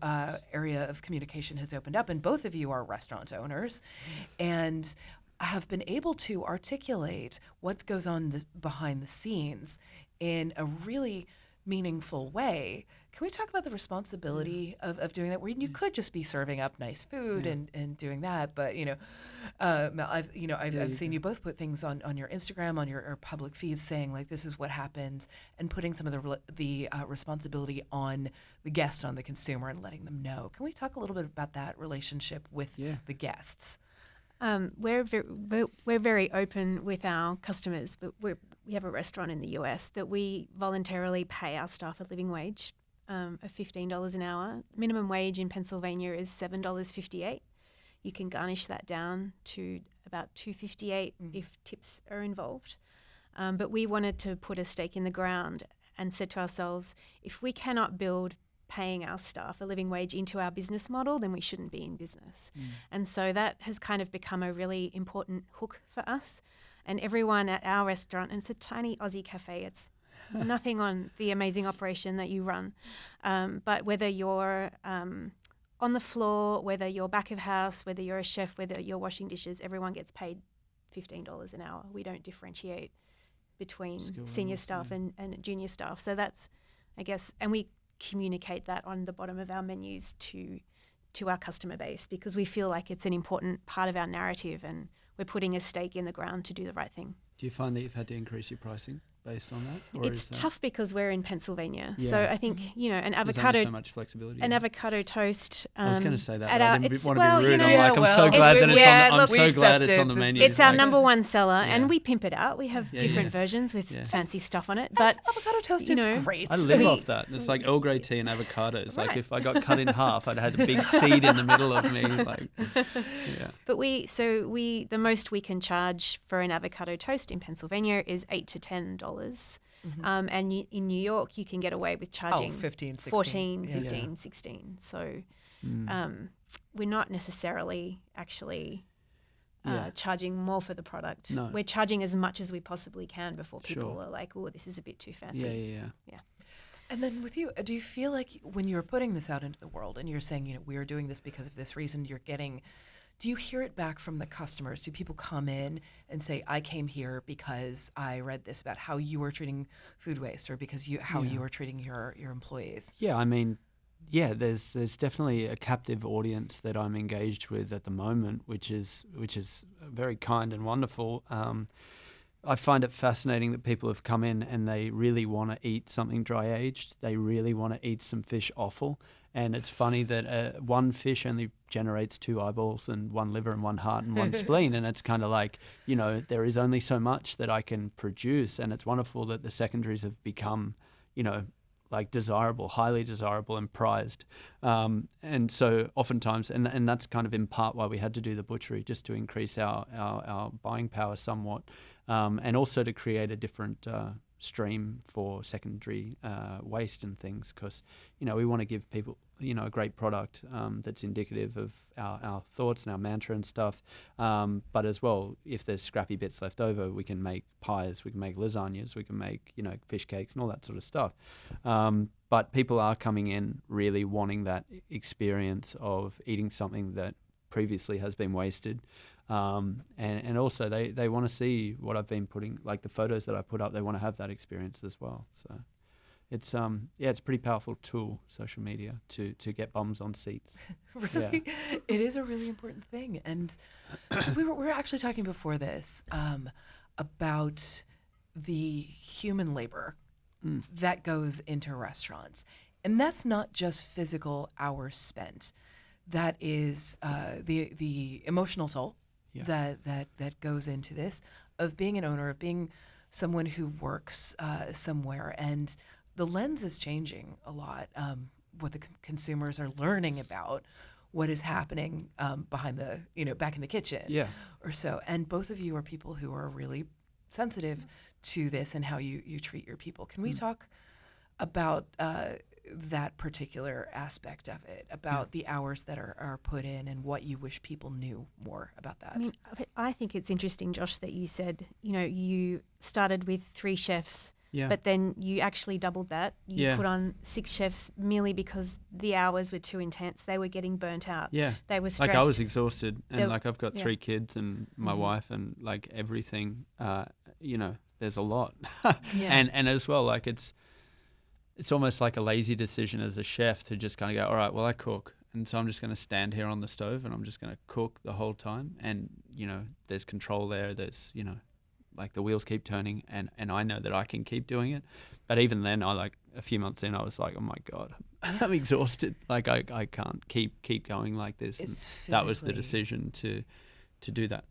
area of communication has opened up, and both of you are restaurant owners and have been able to articulate what goes on behind the scenes in a really meaningful way. Can we talk about the responsibility of doing that, where you could just be serving up nice food and doing that, but Mel, I've seen you both put things on your Instagram, on your public feeds, saying like, this is what happens, and putting some of the responsibility on the guest, on the consumer, and letting them know. Can we talk a little bit about that relationship with the guests? We're very open with our customers, but we have a restaurant in the US that we voluntarily pay our staff a living wage of $15 an hour. Minimum wage in Pennsylvania is $7.58. You can garnish that down to about $2.58 if tips are involved. But we wanted to put a stake in the ground and said to ourselves, if we cannot build paying our staff a living wage into our business model, then we shouldn't be in business. And so that has kind of become a really important hook for us. And everyone at our restaurant, and it's a tiny Aussie cafe, it's nothing on the amazing operation that you run. But whether you're on the floor, whether you're back of house, whether you're a chef, whether you're washing dishes, everyone gets paid $15 an hour. We don't differentiate between senior staff and junior staff. So that's, I guess, and we communicate that on the bottom of our menus to our customer base, because we feel like it's an important part of our narrative and we're putting a stake in the ground to do the right thing. Do you find that you've had to increase your pricing based on that? Or it's tough because we're in Pennsylvania. Yeah. So I think, an avocado... There's only so much flexibility. An avocado toast... I was going to say that, but I didn't want to be rude. I'm so glad that it's on the menu. It's our number one seller, and we pimp it out. We have different versions with fancy stuff on it. But avocado toast is great. I live off that. It's like Earl Grey tea and avocados. Like if I got cut in half, I'd had a big seed in the middle of me. But the most we can charge for an avocado toast in Pennsylvania is $8 to $10. And in New York, you can get away with charging 15, 16. 14, 15, 16. So we're not necessarily actually charging more for the product. No. We're charging as much as we possibly can before people are like, oh, this is a bit too fancy. Yeah. And then with you, do you feel like when you're putting this out into the world and you're saying, we are doing this because of this reason, do you hear it back from the customers? Do people come in and say, I came here because I read this about how you were treating food waste, or because you were treating your employees? Yeah, I mean, there's definitely a captive audience that I'm engaged with at the moment, which is very kind and wonderful. I find it fascinating that people have come in and they really want to eat something dry aged. They really want to eat some fish offal. And it's funny that one fish only generates 2 eyeballs and 1 liver and 1 heart and 1 spleen. And it's kind of like, there is only so much that I can produce. And it's wonderful that the secondaries have become, like desirable, highly desirable and prized. And so oftentimes, and that's kind of in part why we had to do the butchery, just to increase our buying power somewhat. And also to create a different stream for secondary waste and things, because we want to give people a great product that's indicative of our thoughts and our mantra and stuff, but as well, if there's scrappy bits left over, we can make pies, we can make lasagnas, we can make fish cakes and all that sort of stuff. But people are coming in really wanting that experience of eating something that previously has been wasted. And also they want to see what I've been putting, like the photos that I put up, they want to have that experience as well. So it's it's a pretty powerful tool, social media, to get bums on seats. Really? Yeah. It is a really important thing. And so we were actually talking before this about the human labor that goes into restaurants. And that's not just physical hours spent. That is the emotional toll that goes into this, of being an owner, of being someone who works somewhere. And the lens is changing a lot. What the consumers are learning about what is happening behind the, back in the kitchen or so. And both of you are people who are really sensitive to this and how you treat your people. Can we talk about that particular aspect of it, about the hours that are put in and what you wish people knew more about that? I think it's interesting, Josh, that you said, you started with 3 chefs, but then you actually doubled that. You put on 6 chefs merely because the hours were too intense. They were getting burnt out. Yeah. They were stressed. Like I was exhausted, and I've got 3 kids and my wife, and like everything, there's a lot. And as well, like it's almost like a lazy decision as a chef to just kind of go, all right, well, I cook. And so I'm just going to stand here on the stove and I'm just going to cook the whole time. And, there's control there. There's, like the wheels keep turning and I know that I can keep doing it. But even then, a few months in, I was like, oh my God, I'm exhausted. Like I can't keep going like this. And that was the decision to do that.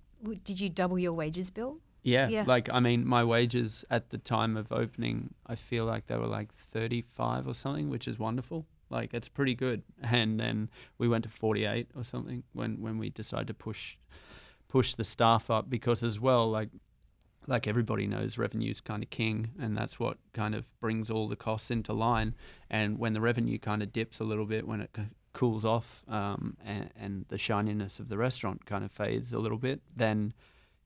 Did you double your wages bill? Yeah. Like, I mean, my wages at the time of opening, I feel like they were like 35 or something, which is wonderful. Like, it's pretty good. And then we went to 48 or something when we decided to push the staff up, because as well, like everybody knows, revenue's kind of king, and that's what kind of brings all the costs into line. And when the revenue kind of dips a little bit, when it cools off, and the shininess of the restaurant kind of fades a little bit, then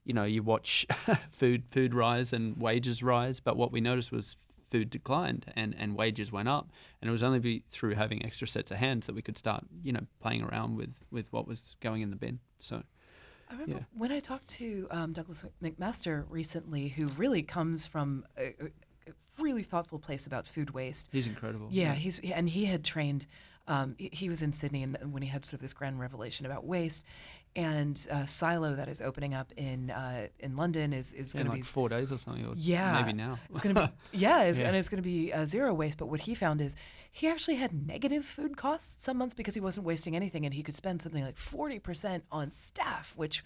you watch food rise and wages rise. But what we noticed was food declined and wages went up, and it was only through having extra sets of hands that we could start playing around with what was going in the bin. So I remember when I talked to Douglas McMaster recently, who really comes from a really thoughtful place about food waste. He's incredible. Yeah, he had trained. He was in Sydney, and when he had sort of this grand revelation about waste, and Silo that is opening up in London is going to be 4 days or something. Or maybe now it's going to be and it's going to be zero waste. But what he found is he actually had negative food costs some months because he wasn't wasting anything, and he could spend something like 40% on staff, which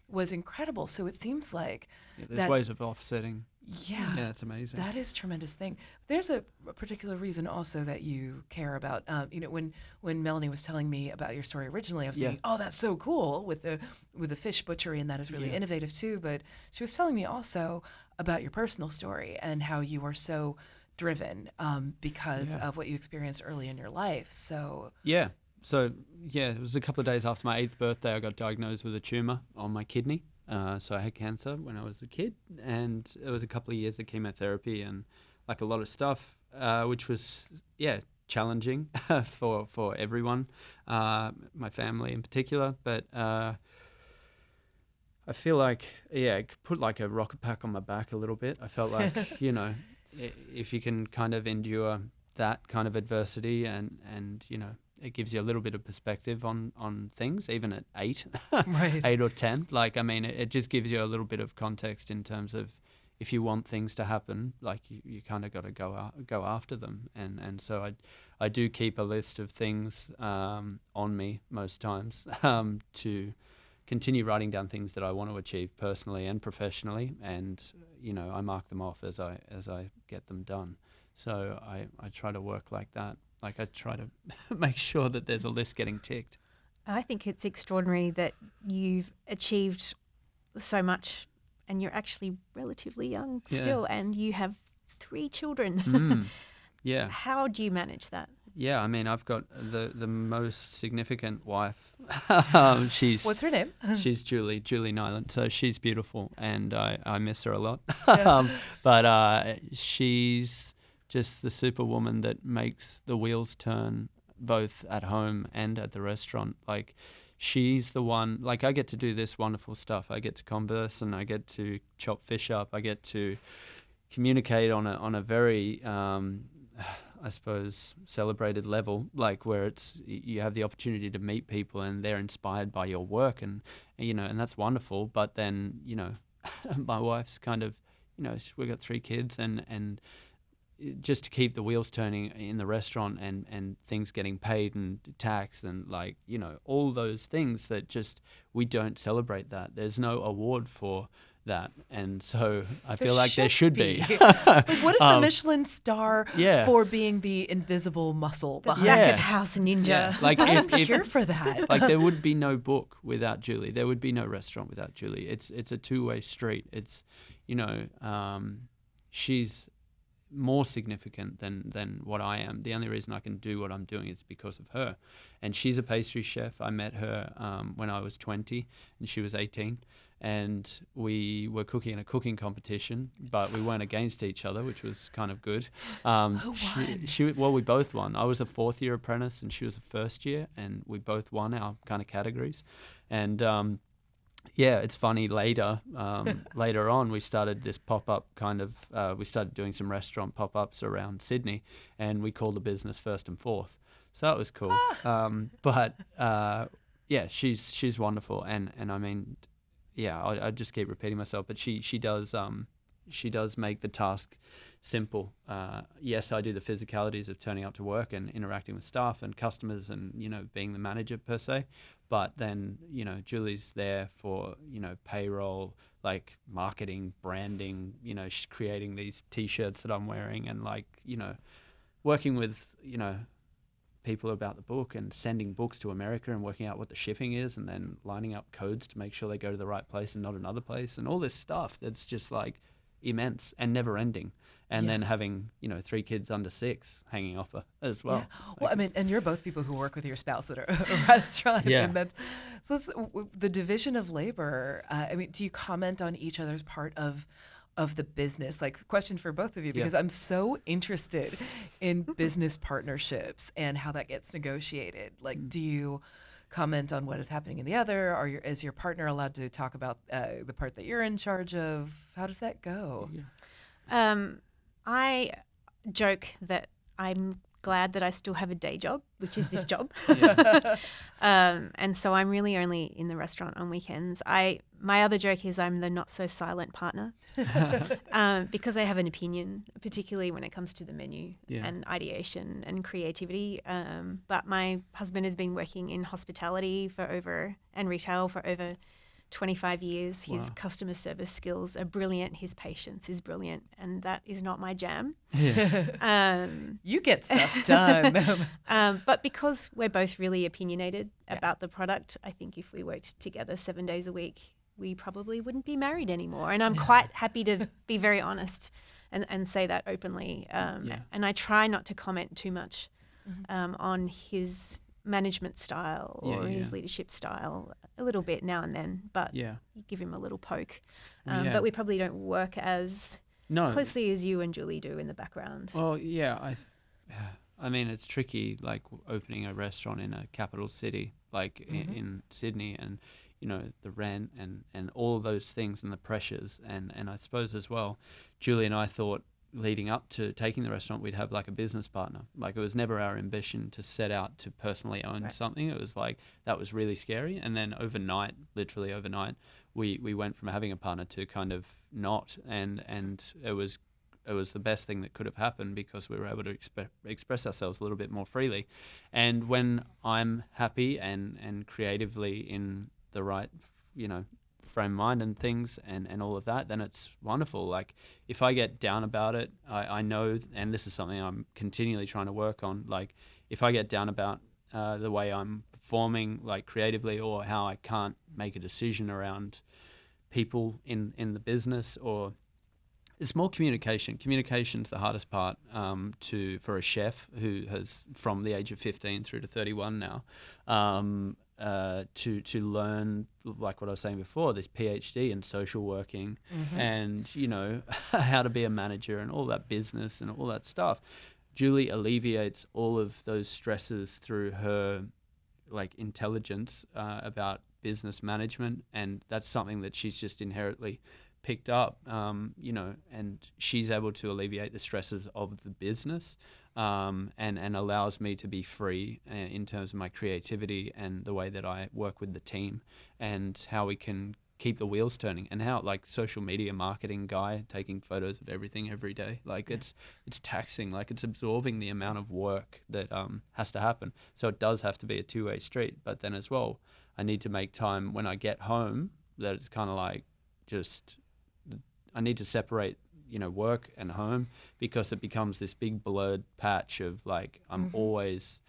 was incredible. So it seems like there's ways of offsetting. Yeah, it's amazing. That is a tremendous thing. There's a particular reason also that you care about. When Melanie was telling me about your story originally, I was thinking, oh, that's so cool with the fish butchery, and that is really innovative too. But she was telling me also about your personal story and how you are so driven because of what you experienced early in your life. So it was a couple of days after my 8th birthday, I got diagnosed with a tumor on my kidney. So I had cancer when I was a kid, and it was a couple of years of chemotherapy and like a lot of stuff, which was challenging for everyone, my family in particular. But I feel like it put like a rocket pack on my back a little bit. I felt like if you can kind of endure that kind of adversity and it gives you a little bit of perspective on things, even at 8, right. 8 or 10. Like, I mean, it just gives you a little bit of context in terms of if you want things to happen, like you kind of got to go after them. And so I do keep a list of things on me most times to continue writing down things that I want to achieve personally and professionally, and I mark them off as I get them done. So I try to work like that. Like, I try to make sure that there's a list getting ticked. I think it's extraordinary that you've achieved so much, and you're actually relatively young still, and you have 3 children. Yeah. How do you manage that? Yeah, I mean, I've got the most significant wife. What's her name? She's Julie Niland. So she's beautiful, and I miss her a lot. Yeah. But she's just the superwoman that makes the wheels turn both at home and at the restaurant. Like, she's the one, like, I get to do this wonderful stuff. I get to converse, and I get to chop fish up. I get to communicate on a very, I suppose, celebrated level, like, where you have the opportunity to meet people and they're inspired by your work, and and that's wonderful. But then, my wife's kind of, we've got 3 kids, and just to keep the wheels turning in the restaurant and things getting paid and taxed and all those things that just, we don't celebrate that. There's no award for that, and so I feel like there should be. Like, what is the Michelin star for being the invisible muscle behind Back of house ninja? Yeah. Like, I'm here for that. Like, there would be no book without Julie. There would be no restaurant without Julie. It's a two-way street. It's she's more significant than what I am. The only reason I can do what I'm doing is because of her. And she's a pastry chef. I met her when I was 20 and she was 18. And we were cooking in a cooking competition, but we weren't against each other, which was kind of good. Who won? We both won. I was a 4th-year apprentice and she was a 1st year, and we both won our kind of categories. And it's funny, later on we started this pop-up kind of, we started doing some restaurant pop-ups around Sydney, and we called the business First and Fourth. So that was cool. She's wonderful. And I mean, I just keep repeating myself, but she does she does make the task simple. Yes, I do the physicalities of turning up to work and interacting with staff and customers and, being the manager per se. But then, Julie's there for, payroll, like marketing, branding, she's creating these T-shirts that I'm wearing and working with, people about the book and sending books to America and working out what the shipping is and then lining up codes to make sure they go to the right place and not another place and all this stuff that's just immense and never ending. And then having, 3 kids under 6 hanging off her as well. Yeah. Well, and you're both people who work with your spouse at a restaurant. Yeah. And the division of labor, do you comment on each other's part of the business? Question for both of you, because I'm so interested in business partnerships and how that gets negotiated. Do you comment on what is happening in the other? Is your partner allowed to talk about the part that you're in charge of? How does that go? I joke that I'm glad that I still have a day job, which is this job. And so I'm really only in the restaurant on weekends. My other joke is I'm the not so silent partner because I have an opinion, particularly when it comes to the menu and ideation and creativity. But my husband has been working in hospitality and retail for over 25 years. His customer service skills are brilliant. His patience is brilliant. And that is not my jam. You get stuff done. But because we're both really opinionated about the product, I think if we worked together 7 days a week, we probably wouldn't be married anymore. And I'm quite happy to be very honest and say that openly. And I try not to comment too much on his management style or his leadership style, a little bit now and then, but you give him a little poke. But we probably don't work as closely as you and Julie do in the background. Well, it's tricky, opening a restaurant in a capital city, in Sydney, and the rent and all of those things and the pressures, and I suppose as well, Julie and I thought leading up to taking the restaurant we'd have a business partner. It was never our ambition to set out to personally own something. It was that was really scary, and then literally overnight, we went from having a partner to kind of not, and it was the best thing that could have happened because we were able to express ourselves a little bit more freely. And when I'm happy and creatively in the right, frame of mind and things and all of that, then it's wonderful. If I get down about it, I know, and this is something I'm continually trying to work on, if I get down about the way I'm performing creatively, or how I can't make a decision around people in the business, or it's more communication. Communication's the hardest part for a chef who has, from the age of 15 through to 31 now, to learn, like what I was saying before, this PhD in social working and, how to be a manager and all that business and all that stuff. Julie alleviates all of those stresses through her intelligence about business management, and that's something that she's just inherently picked up, and she's able to alleviate the stresses of the business, and allows me to be free in terms of my creativity and the way that I work with the team and how we can keep the wheels turning, and how social media marketing guy taking photos of everything every day, it's taxing, it's absorbing the amount of work that has to happen. So it does have to be a two-way street, but then as well, I need to make time when I get home that it's kind of I need to separate, work and home, because it becomes this big blurred patch of I'm always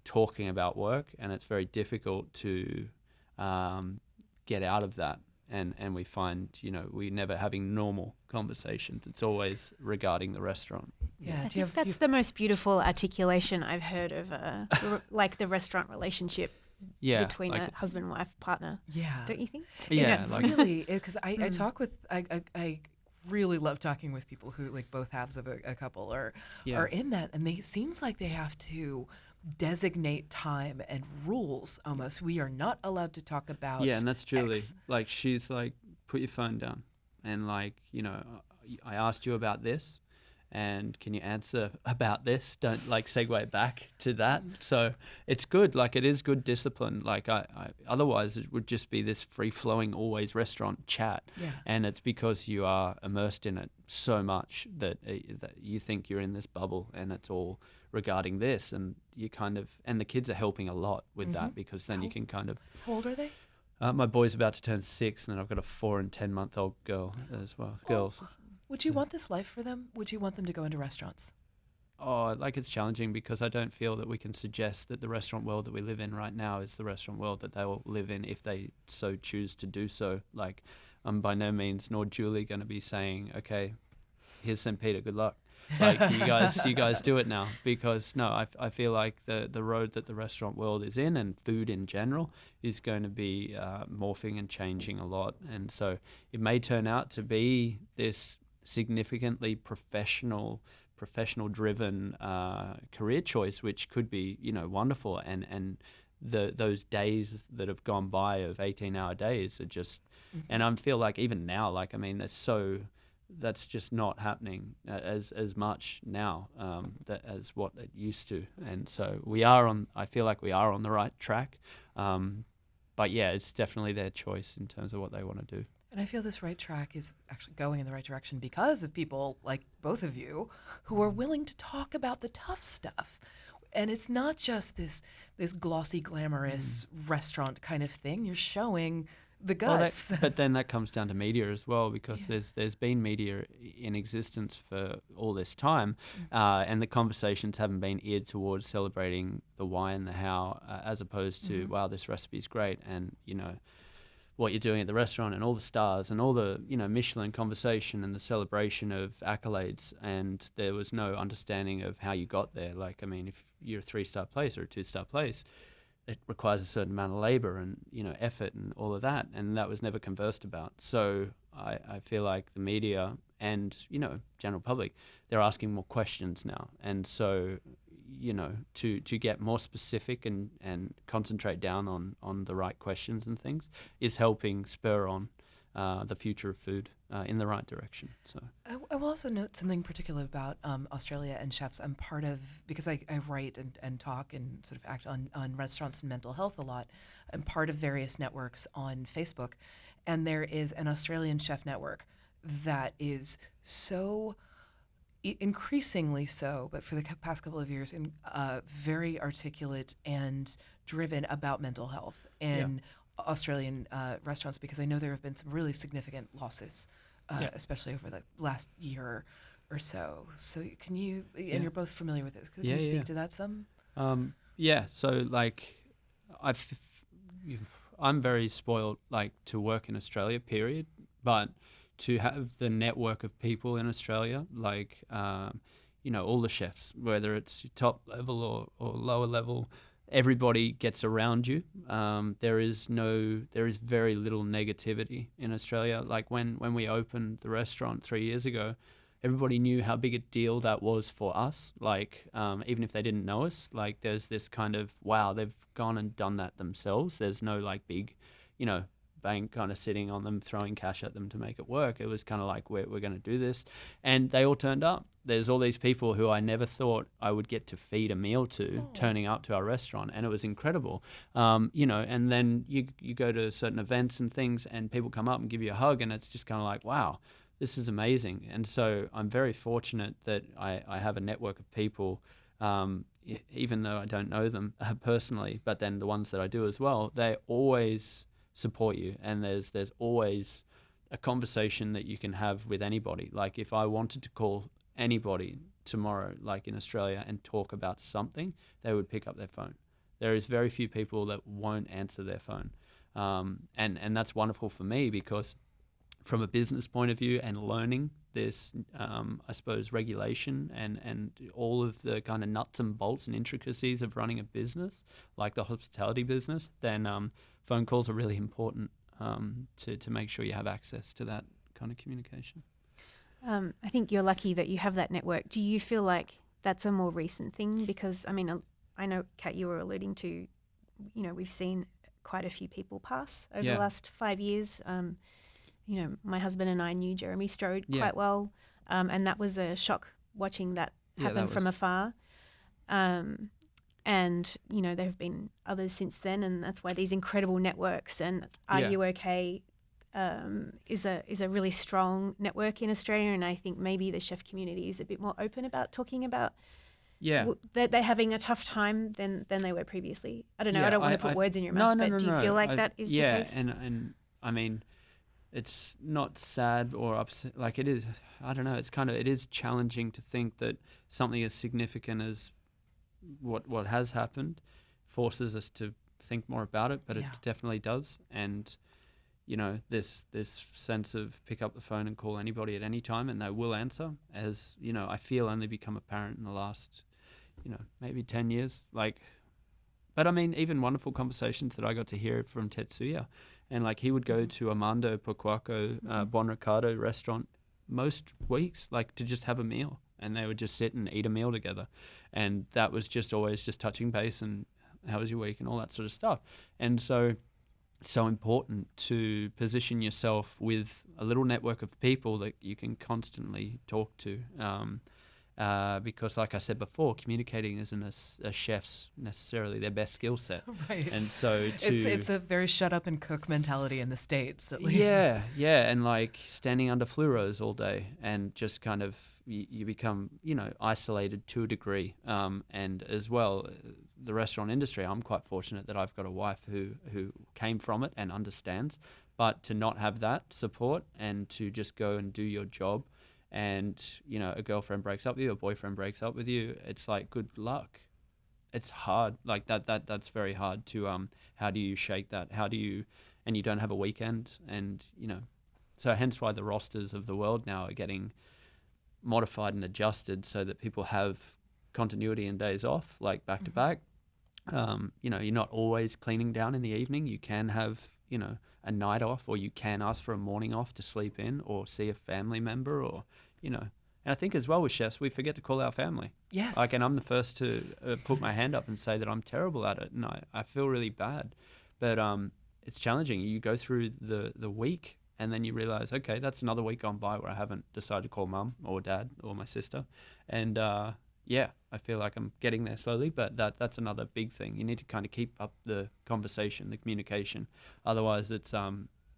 talking about work, and it's very difficult to get out of that. And we find, we never having normal conversations. It's always regarding the restaurant. Yeah, I think that's the most beautiful articulation I've heard of the restaurant relationship between a husband and wife partner. Yeah. Don't you think? Yeah, really, because I talk with, I really love talking with people who both halves of a couple are in that, and they seems like they have to designate time and rules almost. We are not allowed to talk about and that's Julie. X. She's put your phone down, and I asked you about this, and can you answer about this? Don't segue back to that. So it's good. It is good discipline. I otherwise it would just be this free flowing, always restaurant chat. Yeah. And it's because you are immersed in it so much that you think you're in this bubble and it's all regarding this, and you and the kids are helping a lot with that, because then you can How old are they? my boy's about to turn 6, and then I've got a 4 and 10-month-old girl as well. Girls. Would you want this life for them? Would you want them to go into restaurants? Oh, it's challenging, because I don't feel that we can suggest that the restaurant world that we live in right now is the restaurant world that they will live in if they so choose to do so. I'm by no means, nor Julie, going to be saying, okay, here's St. Peter, good luck. You guys do it now, because no, I feel like the road that the restaurant world is in, and food in general, is going to be morphing and changing a lot. And so it may turn out to be this significantly professional driven career choice, which could be wonderful, and those days that have gone by of 18-hour days are just and I feel like even now that's just not happening as much now as what it used to. And so I feel like we are on the right track, but yeah, it's definitely their choice in terms of what they want to do. And I feel this right track is actually going in the right direction because of people like both of you who are willing to talk about the tough stuff. And it's not just this glossy, glamorous restaurant kind of thing. You're showing the guts. But then that comes down to media as well, because there's been media in existence for all this time, and the conversations haven't been geared towards celebrating the why and the how, as opposed to, wow, this recipe's great, and what you're doing at the restaurant, and all the stars, and all the Michelin conversation, and the celebration of accolades. And there was no understanding of how you got there. If you're a 3-star place or a 2-star place, it requires a certain amount of labor and effort and all of that, and that was never conversed about. So I feel like the media and general public, they're asking more questions now, and so to get more specific and concentrate down on the right questions and things is helping spur on the future of food in the right direction. So I will also note something particular about Australia and chefs. I'm part of, because I write and talk and sort of act on restaurants and mental health a lot. I'm part of various networks on Facebook, and there is an Australian chef network that is so increasingly so, but for the past couple of years, very articulate and driven about mental health in Australian restaurants, because I know there have been some really significant losses, especially over the last year or so. So can you, and you're both familiar with this, can you speak to that some? So I'm very spoiled to work in Australia, period, but to have the network of people in Australia, all the chefs, whether it's top level or lower level, everybody gets around you. There is very little negativity in Australia. When we opened the restaurant 3 years ago, everybody knew how big a deal that was for us. Even if they didn't know us, there's this kind of, wow, they've gone and done that themselves. There's no big, bank kind of sitting on them, throwing cash at them to make it work. It was kind of we're going to do this. And they all turned up. There's all these people who I never thought I would get to feed a meal to turning up to our restaurant. And it was incredible. And then you go to certain events and things, and people come up and give you a hug, and it's just kind of wow, this is amazing. And so I'm very fortunate that I have a network of people, even though I don't know them personally, but then the ones that I do as well, they always support you, and there's always a conversation that you can have with anybody. If I wanted to call anybody tomorrow, in Australia, and talk about something, they would pick up their phone. There is very few people that won't answer their phone, and that's wonderful for me, because from a business point of view and learning this, I suppose, regulation and all of the kind of nuts and bolts and intricacies of running a business, like the hospitality business, then phone calls are really important to make sure you have access to that kind of communication. I think you're lucky that you have that network. Do you feel like that's a more recent thing? Because, I know, Kat, you were alluding to, we've seen quite a few people pass over the last 5 years. My husband and I knew Jeremy Strode quite well, and that was a shock watching that Yeah, happen that from was- afar. And, you know, there have been others since then, and that's why these incredible networks and Are Yeah. You OK is a really strong network in Australia, and I think maybe the chef community is a bit more open about talking about Yeah. that they're having a tough time than they were previously. I don't know. Yeah, I don't want to put words in your mouth, but do you feel like that is the case? Yeah, and I mean, it's not sad or upset. Like, it is, I don't know, it is challenging to think that something as significant as what has happened forces us to think more about it, but Yeah. it definitely does. And, you know, this sense of pick up the phone and call anybody at any time and they will answer, as, you know, I feel only become apparent in the last, you know, maybe 10 years. Like, but I mean, even wonderful conversations that I got to hear from Tetsuya, and like he would go to Armando Pocuaco, Bon Ricardo restaurant most weeks, like to just have a meal, and they would just sit and eat a meal together, and that was just always just touching base and how was your week and all that sort of stuff. And so it's so important to position yourself with a little network of people that you can constantly talk to. Because like I said before, communicating isn't a chef's necessarily their best skill set. Right. And so It's a very shut up and cook mentality in the States, at least. yeah, and like standing under fluoros all day and just kind of you become, you know, isolated to a degree. And as well, the restaurant industry, I'm quite fortunate that I've got a wife who came from it and understands. But to not have that support and to just go and do your job, and, you know, a girlfriend breaks up with you, a boyfriend breaks up with you, it's like, good luck. It's hard. Like that's very hard to, how do you shake that? And you don't have a weekend, and, you know, so hence why the rosters of the world now are getting modified and adjusted so that people have continuity and days off, like back to back. You know, you're not always cleaning down in the evening. You can have, you know, a night off, or you can ask for a morning off to sleep in or see a family member, or, you know. And I think as well with chefs, we forget to call our family. Yes. Like, and I'm the first to put my hand up and say that I'm terrible at it, and I feel really bad. But it's challenging. You go through the week, and then you realize, okay, that's another week gone by where I haven't decided to call mum or dad or my sister. And yeah, I feel like I'm getting there slowly, but that's another big thing. You need to kind of keep up the conversation, the communication. Otherwise, it's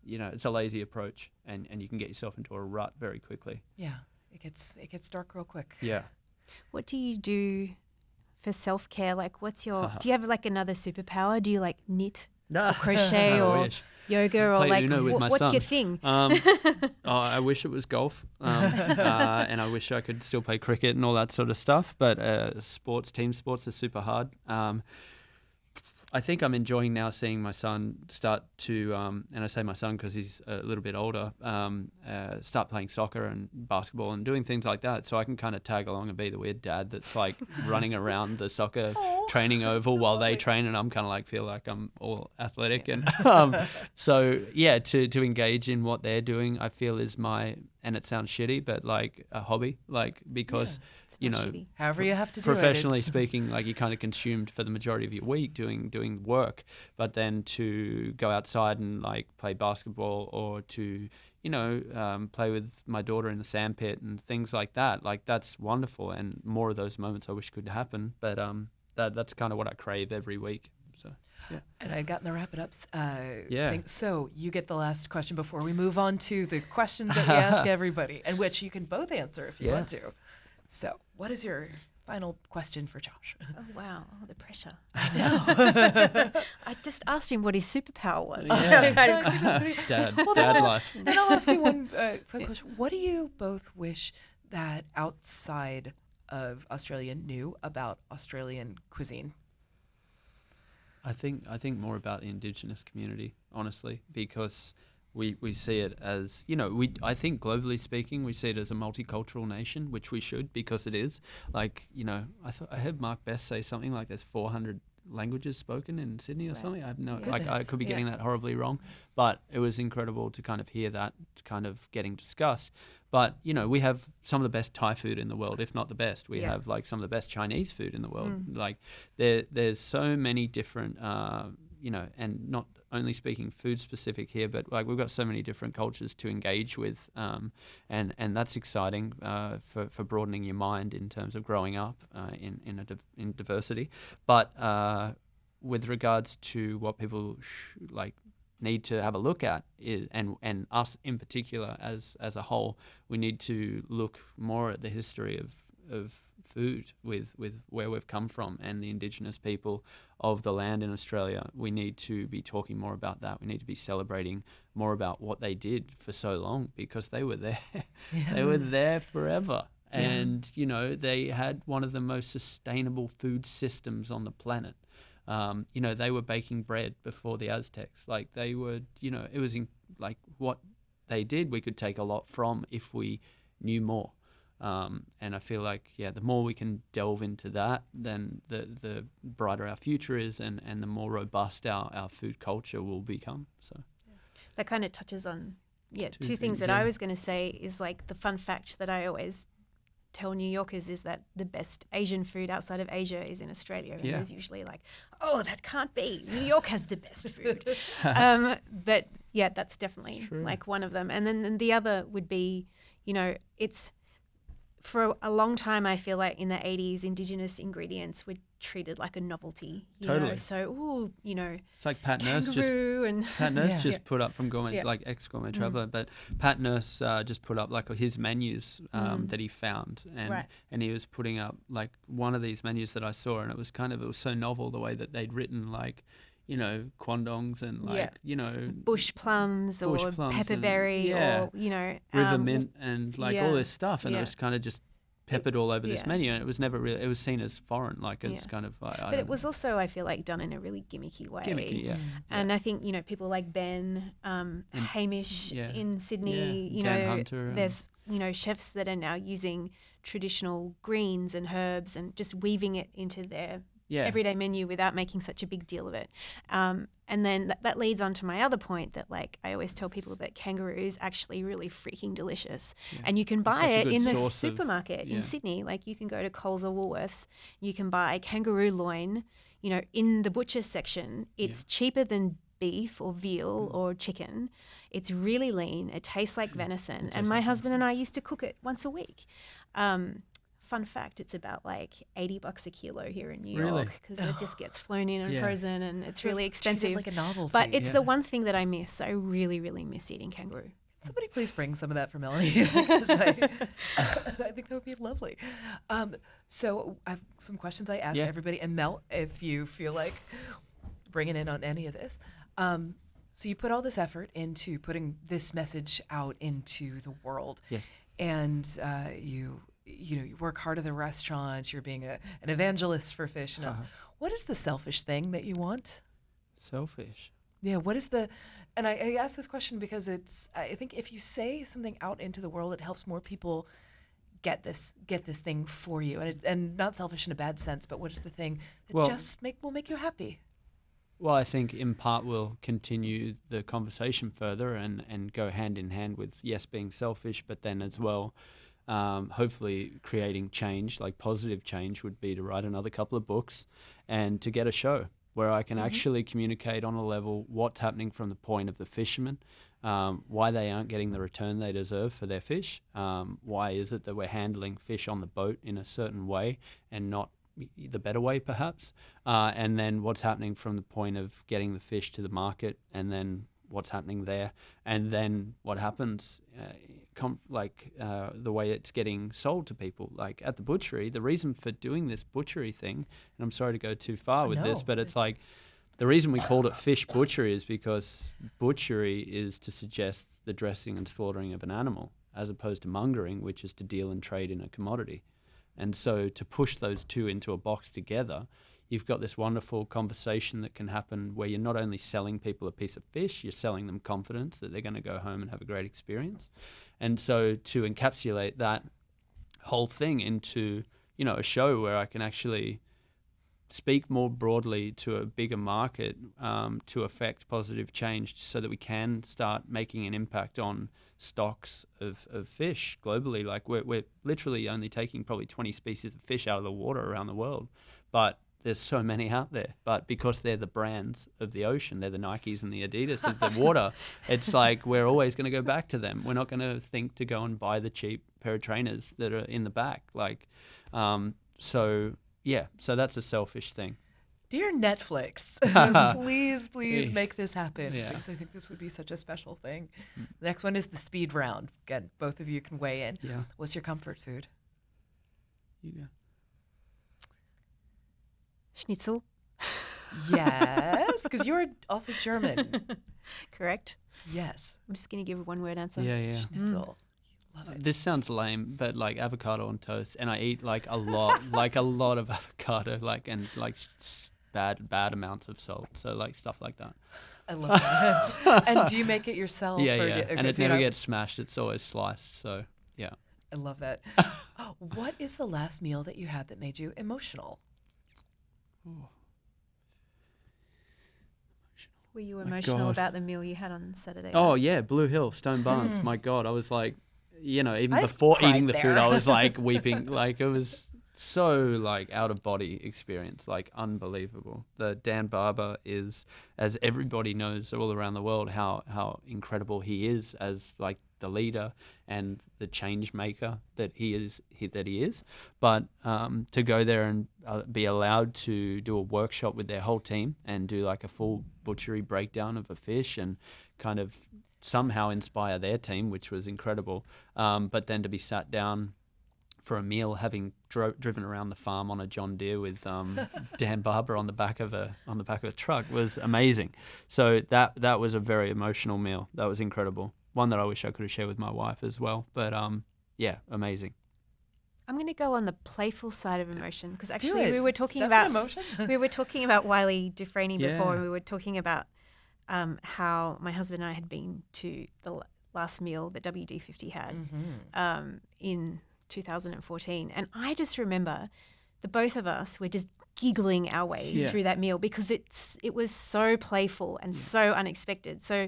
you know, it's a lazy approach, and you can get yourself into a rut very quickly. Yeah. It gets dark real quick. Yeah. What do you do for self-care? Like, do you have like another superpower? Do you like knit or crochet I or wish. yoga, or Play like Uno with my what's son. your thing? I wish it was golf, and I wish I could still play cricket and all that sort of stuff. But team sports are super hard. I think I'm enjoying now seeing my son start to, and I say my son because he's a little bit older, start playing soccer and basketball and doing things like that. So I can kind of tag along and be the weird dad that's like running around the soccer training oval while they train, and I'm kind of like feel like I'm all athletic. And so yeah, to engage in what they're doing, I feel is my, and it sounds shitty, but like a hobby, like because It's you not know. shitty. However you have to do it. Professionally speaking, like you're kind of consumed for the majority of your week doing work, but then to go outside and like play basketball, or to, you know, play with my daughter in the sandpit and things like that, like that's wonderful, and more of those moments I wish could happen. But that's kind of what I crave every week. So yeah. And I'd gotten the wrap it up Yeah. thing. So you get the last question before we move on to the questions that we ask everybody, and which you can both answer if you want to. So what is your final question for Josh? Oh wow, the pressure. I know. I just asked him what his superpower was. Yeah. Dad then life. Then I'll ask you one final question. What do you both wish that outside of Australia knew about Australian cuisine? I think more about the Indigenous community, honestly, because we see it as, you know, I think globally speaking, we see it as a multicultural nation, which we should, because it is. Like, you know, I heard Mark Best say something like there's 400 languages spoken in Sydney or something. I have no, like I could be getting that horribly wrong, but it was incredible to kind of hear that kind of getting discussed. But, you know, we have some of the best Thai food in the world, if not the best. We have like some of the best Chinese food in the world. Like there's so many different, you know, and not only speaking food specific here, but like we've got so many different cultures to engage with, and that's exciting for broadening your mind in terms of growing up in diversity. But with regards to what people need to have a look at is, and us in particular as a whole, we need to look more at the history of food with where we've come from and the indigenous people of the land in Australia. We need to be talking more about that. We need to be celebrating more about what they did for so long, because they were there. Yeah. They were there forever. Yeah. And, they had one of the most sustainable food systems on the planet. They were baking bread before the Aztecs. Like they were, it was what they did, we could take a lot from if we knew more. And I feel like, the more we can delve into that, then the brighter our future is, and the more robust our food culture will become. So that kind of touches on two things that I was going to say is like the fun fact that I always tell New Yorkers is that the best Asian food outside of Asia is in Australia. And there's usually like, oh, that can't be. New York has the best food. But that's definitely like one of them. And then the other would be, it's for a long time, I feel like in the 80s, Indigenous ingredients were treated like a novelty. Totally. So, it's like Pat Nurse just put up from Gourmet, like ex-Gourmet Traveller, but Pat Nurse just put up like his menus that he found, and he was putting up like one of these menus that I saw, and it was so novel the way that they'd written like, quandongs and bush plums or pepperberry or river mint and all this stuff, and it was kind of just peppered all over this menu, and it was never really, it was seen as foreign, like as kind of like, but it was also, I feel like, done in a really gimmicky way. And I think people like Ben, Hamish in Sydney, Dan Hunter, there's chefs that are now using traditional greens and herbs and just weaving it into their everyday menu without making such a big deal of it. And then that leads on to my other point that like I always tell people that kangaroo is actually really freaking delicious. And you can buy it in the supermarket in Sydney. Like you can go to Coles or Woolworths, you can buy kangaroo loin, in the butcher section. It's cheaper than beef or veal or chicken. It's really lean. It tastes like venison. And my husband and I used to cook it once a week. Fun fact, it's about like $80 a kilo here in New York because it just gets flown in and frozen, and it's really expensive. Like a novelty. But it's the one thing that I miss. I really, really miss eating kangaroo. Somebody please bring some of that for Melanie. I think that would be lovely. So I have some questions I ask everybody. And Mel, if you feel like bringing in on any of this. So you put all this effort into putting this message out into the world. Yes. And you work hard at the restaurant, you're being an evangelist for fish. And what is the selfish thing that you want? Selfish? Yeah, what is and I ask this question because I think if you say something out into the world, it helps more people get this thing for you. And not selfish in a bad sense, but what is the thing that will make you happy? Well, I think in part we'll continue the conversation further and go hand in hand with, yes, being selfish, but then as well, hopefully creating change, like positive change would be to write another couple of books and to get a show where I can actually communicate on a level what's happening from the point of the fisherman, why they aren't getting the return they deserve for their fish, why is it that we're handling fish on the boat in a certain way and not the better way perhaps, and then what's happening from the point of getting the fish to the market, and then what's happening there, and then what happens the way it's getting sold to people. Like at the butchery, the reason for doing this butchery thing, and I'm sorry to go too far with this, but it's like the reason we called it fish butchery is because butchery is to suggest the dressing and slaughtering of an animal, as opposed to mongering, which is to deal and trade in a commodity. And so to push those two into a box together, you've got this wonderful conversation that can happen where you're not only selling people a piece of fish, you're selling them confidence that they're going to go home and have a great experience. And so to encapsulate that whole thing into, a show where I can actually speak more broadly to a bigger market, to affect positive change so that we can start making an impact on stocks of fish globally. Like we're literally only taking probably 20 species of fish out of the water around the world, but there's so many out there, but because they're the brands of the ocean, they're the Nikes and the Adidas of the water, it's like we're always going to go back to them. We're not going to think to go and buy the cheap pair of trainers that are in the back. Like, so that's a selfish thing. Dear Netflix, please make this happen, because I think this would be such a special thing. The next one is the speed round. Again, both of you can weigh in. Yeah. What's your comfort food? You go. Schnitzel. Yes, because you're also German. Correct. Yes. I'm just going to give a one-word answer. Yeah. Schnitzel. Love it. This sounds lame, but like avocado on toast, and I eat like a lot, like a lot of avocado, like and like bad amounts of salt. So like stuff like that. I love that. And do you make it yourself? Yeah. Or And it never gets smashed. It's always sliced. So yeah. I love that. What is the last meal that you had that made you emotional? Ooh. Were you My emotional God. about the meal you had on Saturday? Oh yeah, Blue Hill, Stone Barns. My God, I was like, even I've before cried eating the there. food, I was like weeping. Like it was so like out of body experience, like unbelievable. The Dan Barber is, as everybody knows all around the world, how incredible he is as like the leader and the change maker that he is. But to go there and be allowed to do a workshop with their whole team and do like a full butchery breakdown of a fish and kind of somehow inspire their team, which was incredible. But then to be sat down for a meal, having driven around the farm on a John Deere with Dan Barber on the back of a truck, was amazing. So that was a very emotional meal. That was incredible. One that I wish I could have shared with my wife as well. But yeah, amazing. I'm going to go on the playful side of emotion because Do actually it. we were talking That's about an emotion. we were talking about Wiley Dufresne before, Yeah. and we were talking about how my husband and I had been to the last meal that WD50 had in 2014, and I just remember the both of us were just giggling our way through that meal because it was so playful and so unexpected. So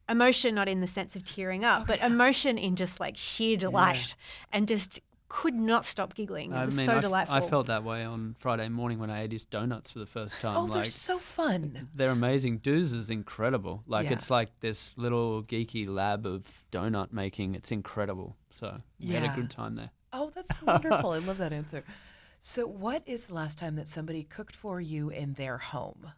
emotion not in the sense of tearing up, but emotion in just like sheer delight and just could not stop giggling. It was so delightful. I felt that way on Friday morning when I ate his donuts for the first time. Oh, like, they're so fun. they're amazing. Do's is incredible. Like Yeah. it's like this little geeky lab of donut making. It's incredible. So we had a good time there. Oh, that's wonderful. I love that answer. So what is the last time that somebody cooked for you in their home?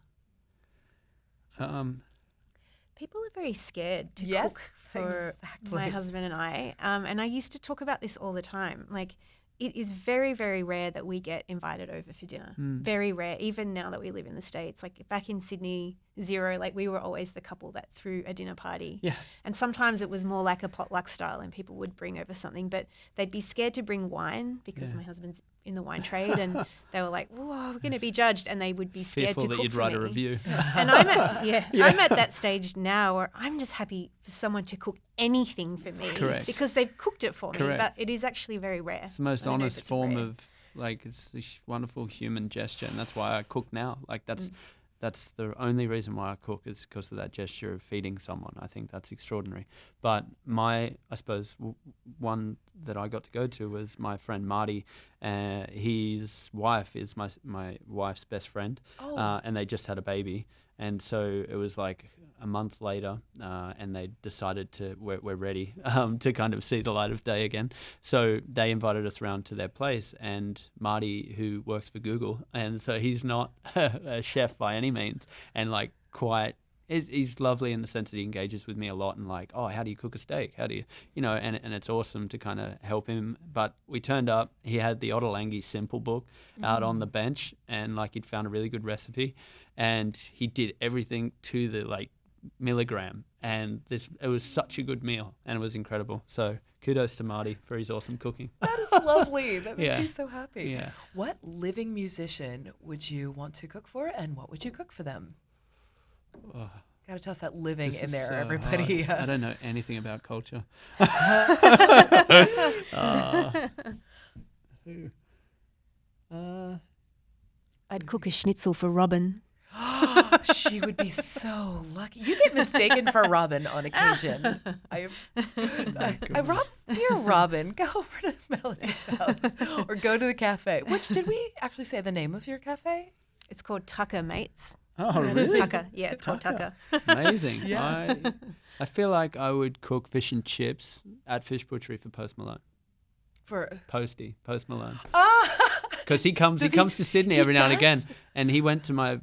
People are very scared to Yes, cook for my husband and I. And I used to talk about this all the time. Like, it is very, very rare that we get invited over for dinner. Very rare, even now that we live in the States. Like, back in Sydney, zero, like, we were always the couple that threw a dinner party. Yeah. And sometimes it was more like a potluck style and people would bring over something, but they'd be scared to bring wine because my husband's in the wine trade and they were like, whoa, we're going to be judged. And they would be scared Fearful to that cook you'd for write me. a review. And I'm at that stage now where I'm just happy for someone to cook anything for me because they've cooked it for me. But it is actually very rare. It's the most honest form of, like, it's this wonderful human gesture, and that's why I cook now. Like, that's the only reason why I cook is because of that gesture of feeding someone. I think that's extraordinary. But I suppose one that I got to go to was my friend Marty. His wife is my wife's best friend, and they just had a baby. And so it was like a month later, and they decided we're ready to kind of see the light of day again. So they invited us around to their place, and Marty, who works for Google, and so he's not a chef by any means, and like he's lovely in the sense that he engages with me a lot and like, oh, how do you cook a steak? How do you, and it's awesome to kind of help him. But we turned up, he had the Ottolenghi Simple book out on the bench, and like he'd found a really good recipe, and he did everything to the like milligram, and it was such a good meal, and it was incredible. So kudos to Marty for his awesome cooking. That is lovely. That makes me so happy. Yeah. What living musician would you want to cook for, and what would you cook for them? Oh, got to toss that living this in is there, so everybody. hard. I don't know anything about culture. I'd cook a schnitzel for Robin. She would be so lucky. You get mistaken for Robin on occasion. Dear Robin, go over to Melanie's house or go to the cafe. Which, did we actually say the name of your cafe? It's called Tucker Mates. Oh, It's really? Tucker. Yeah, it's called Tucker. Amazing. Yeah. I feel like I would cook fish and chips at Fish Butchery for Post Malone. Post Malone. Because he comes to Sydney every now and again, and he went to my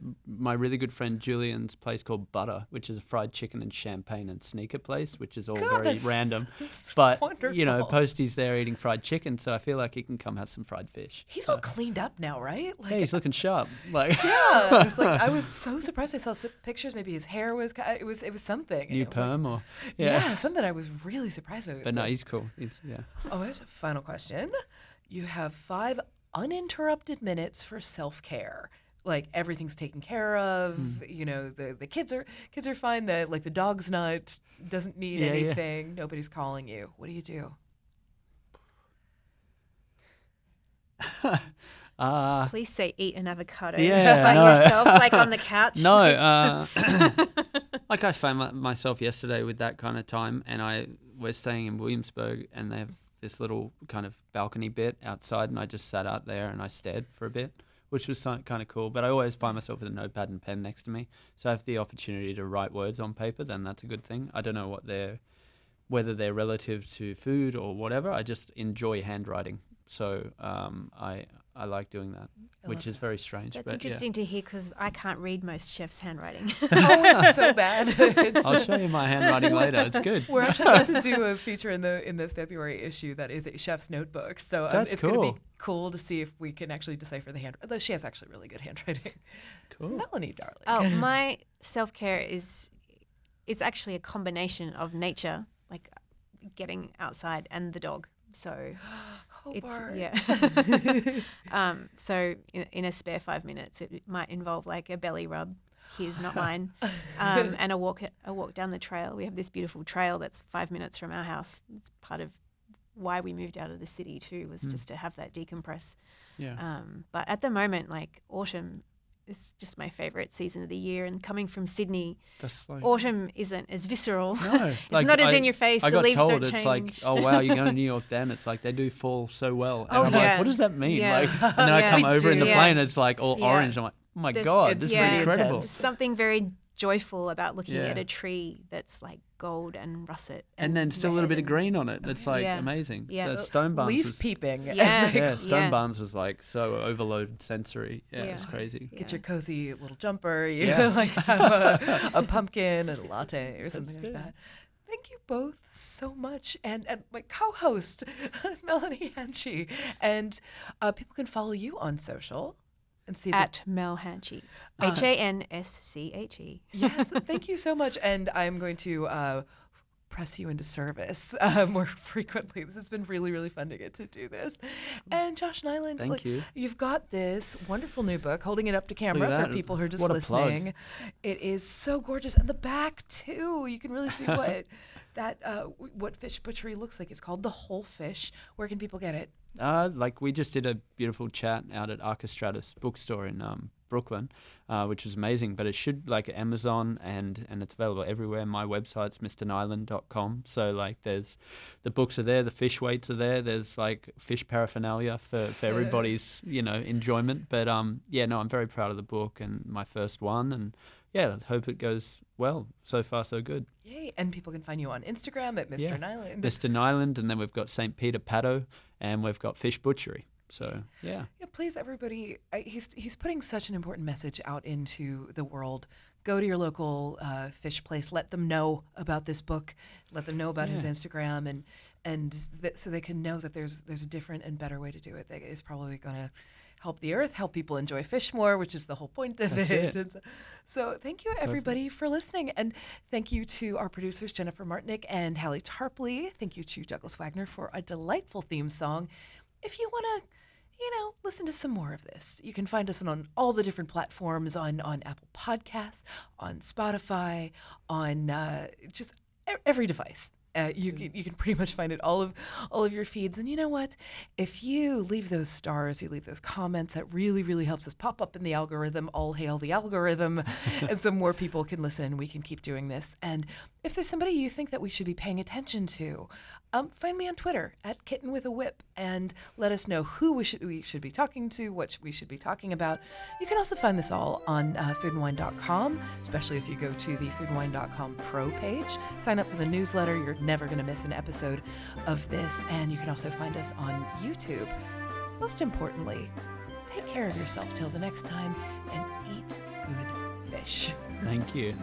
really good friend Julian's place called Butter, which is a fried chicken and champagne and sneaker place, which is all very random. But wonderful. Posty's there eating fried chicken, so I feel like he can come have some fried fish. He's all cleaned up now, right? Like, Yeah, he's looking sharp. Like yeah, it's like I was so surprised. I saw some pictures. Maybe his hair was it was something. new perm or Yeah, something I was really surprised with. But no, he's cool. Oh, wait, final question. You have 5 uninterrupted minutes for self-care. Like everything's taken care of. You know, the kids are fine. The dog's doesn't need anything. Nobody's calling you. What do you do? Please say eat an avocado Yeah, by no. yourself, like on the couch. No, like I found myself yesterday with that kind of time, and we're staying in Williamsburg, and they have this little kind of balcony bit outside, and I just sat out there and I stared for a bit, which was kind of cool. But I always find myself with a notepad and pen next to me, so I have the opportunity to write words on paper. Then that's a good thing. I don't know whether they're relative to food or whatever. I just enjoy handwriting, so I like doing that, which is very strange. That's but interesting to hear because I can't read most chefs' handwriting. Oh, it's so bad. I'll show you my handwriting later. It's good. We're actually about to do a feature in the February issue that is a chef's notebook. So it's going to be cool to see if we can actually decipher the handwriting. Although she has actually really good handwriting. Cool. Melanie, darling. Oh, my self-care is actually a combination of nature, like getting outside, and the dog. So Hobart. So in a spare 5 minutes, it might involve like a belly rub. His, not mine. And a walk down the trail. We have this beautiful trail that's 5 minutes from our house. It's part of why we moved out of the city too, was just to have that decompress. Yeah. But at the moment, like autumn is just my favorite season of the year. And coming from Sydney, autumn isn't as visceral. No, it's not as in your face. I the got leaves told don't it's change. like, oh wow, you're going to New York then. It's like they do fall so well. And Oh, I'm yeah. like, what does that mean? Yeah. Like, and then I come They over in the do. plane, it's like all Yeah. orange. I'm like, oh my This- God, this is yeah. incredible. There's something very joyful about looking Yeah. at a tree that's like gold and russet. And then still a little bit of red green on it. It's like Yeah. amazing. Yeah. The Stone Barns Leaf was, peeping. Yeah. yeah, Stone Yeah. Barns was like so overloaded sensory. Yeah, it was Yeah. crazy. Get your cozy little jumper. You Yeah. like have a pumpkin and a latte or something like good. that. Thank you both so much. And my co-host, Melanie Hansche. And people can follow you on social and see at Mel Hansche. Hansche. Yes, thank you so much. And I'm going to press you into service more frequently. This has been really, really fun to get to do this. And Josh Niland, Thank you. You've got this wonderful new book, holding it up to Look camera at for that. people who are just What a plug. listening. It is so gorgeous. And the back, too. You can really see what Fish Butchery looks like. It's called The Whole Fish. Where can people get it? Like we just did a beautiful chat out at Archistratus bookstore in Brooklyn, which was amazing. But it should like Amazon and it's available everywhere. My website's mrnyland.com. So like there's the books are there, the fish weights are there. There's like fish paraphernalia for everybody's enjoyment. But I'm very proud of the book and my first one, and I hope it goes well. So far, so good. Yay. And people can find you on Instagram at Mr. Niland. Mr. Niland, and then we've got St. Peter Paddo, and we've got Fish Butchery. So, yeah. Yeah, please, everybody. He's putting such an important message out into the world. Go to your local fish place. Let them know about this book. Let them know about his Instagram, so they can know that there's a different and better way to do it. That is probably going to help the earth, help people enjoy fish more, which is the whole point of That's it. it. And so thank you, everybody, for listening. And thank you to our producers, Jennifer Martinick and Hallie Tarpley. Thank you to Douglas Wagner for a delightful theme song. If you want to, listen to some more of this, you can find us on all the different platforms, on Apple Podcasts, on Spotify, on just every device. You can pretty much find it all of your feeds. And you know what? If you leave those stars, you leave those comments, that really, really helps us pop up in the algorithm. All hail the algorithm. And so more people can listen and we can keep doing this. And If there's somebody you think that we should be paying attention to, find me on Twitter at Kitten with a Whip and let us know who we should be talking to, what we should be talking about. You can also find this all on foodandwine.com, especially if you go to the foodandwine.com pro page. Sign up for the newsletter. You're never going to miss an episode of this. And you can also find us on YouTube. Most importantly, take care of yourself till the next time and eat good fish. Thank you.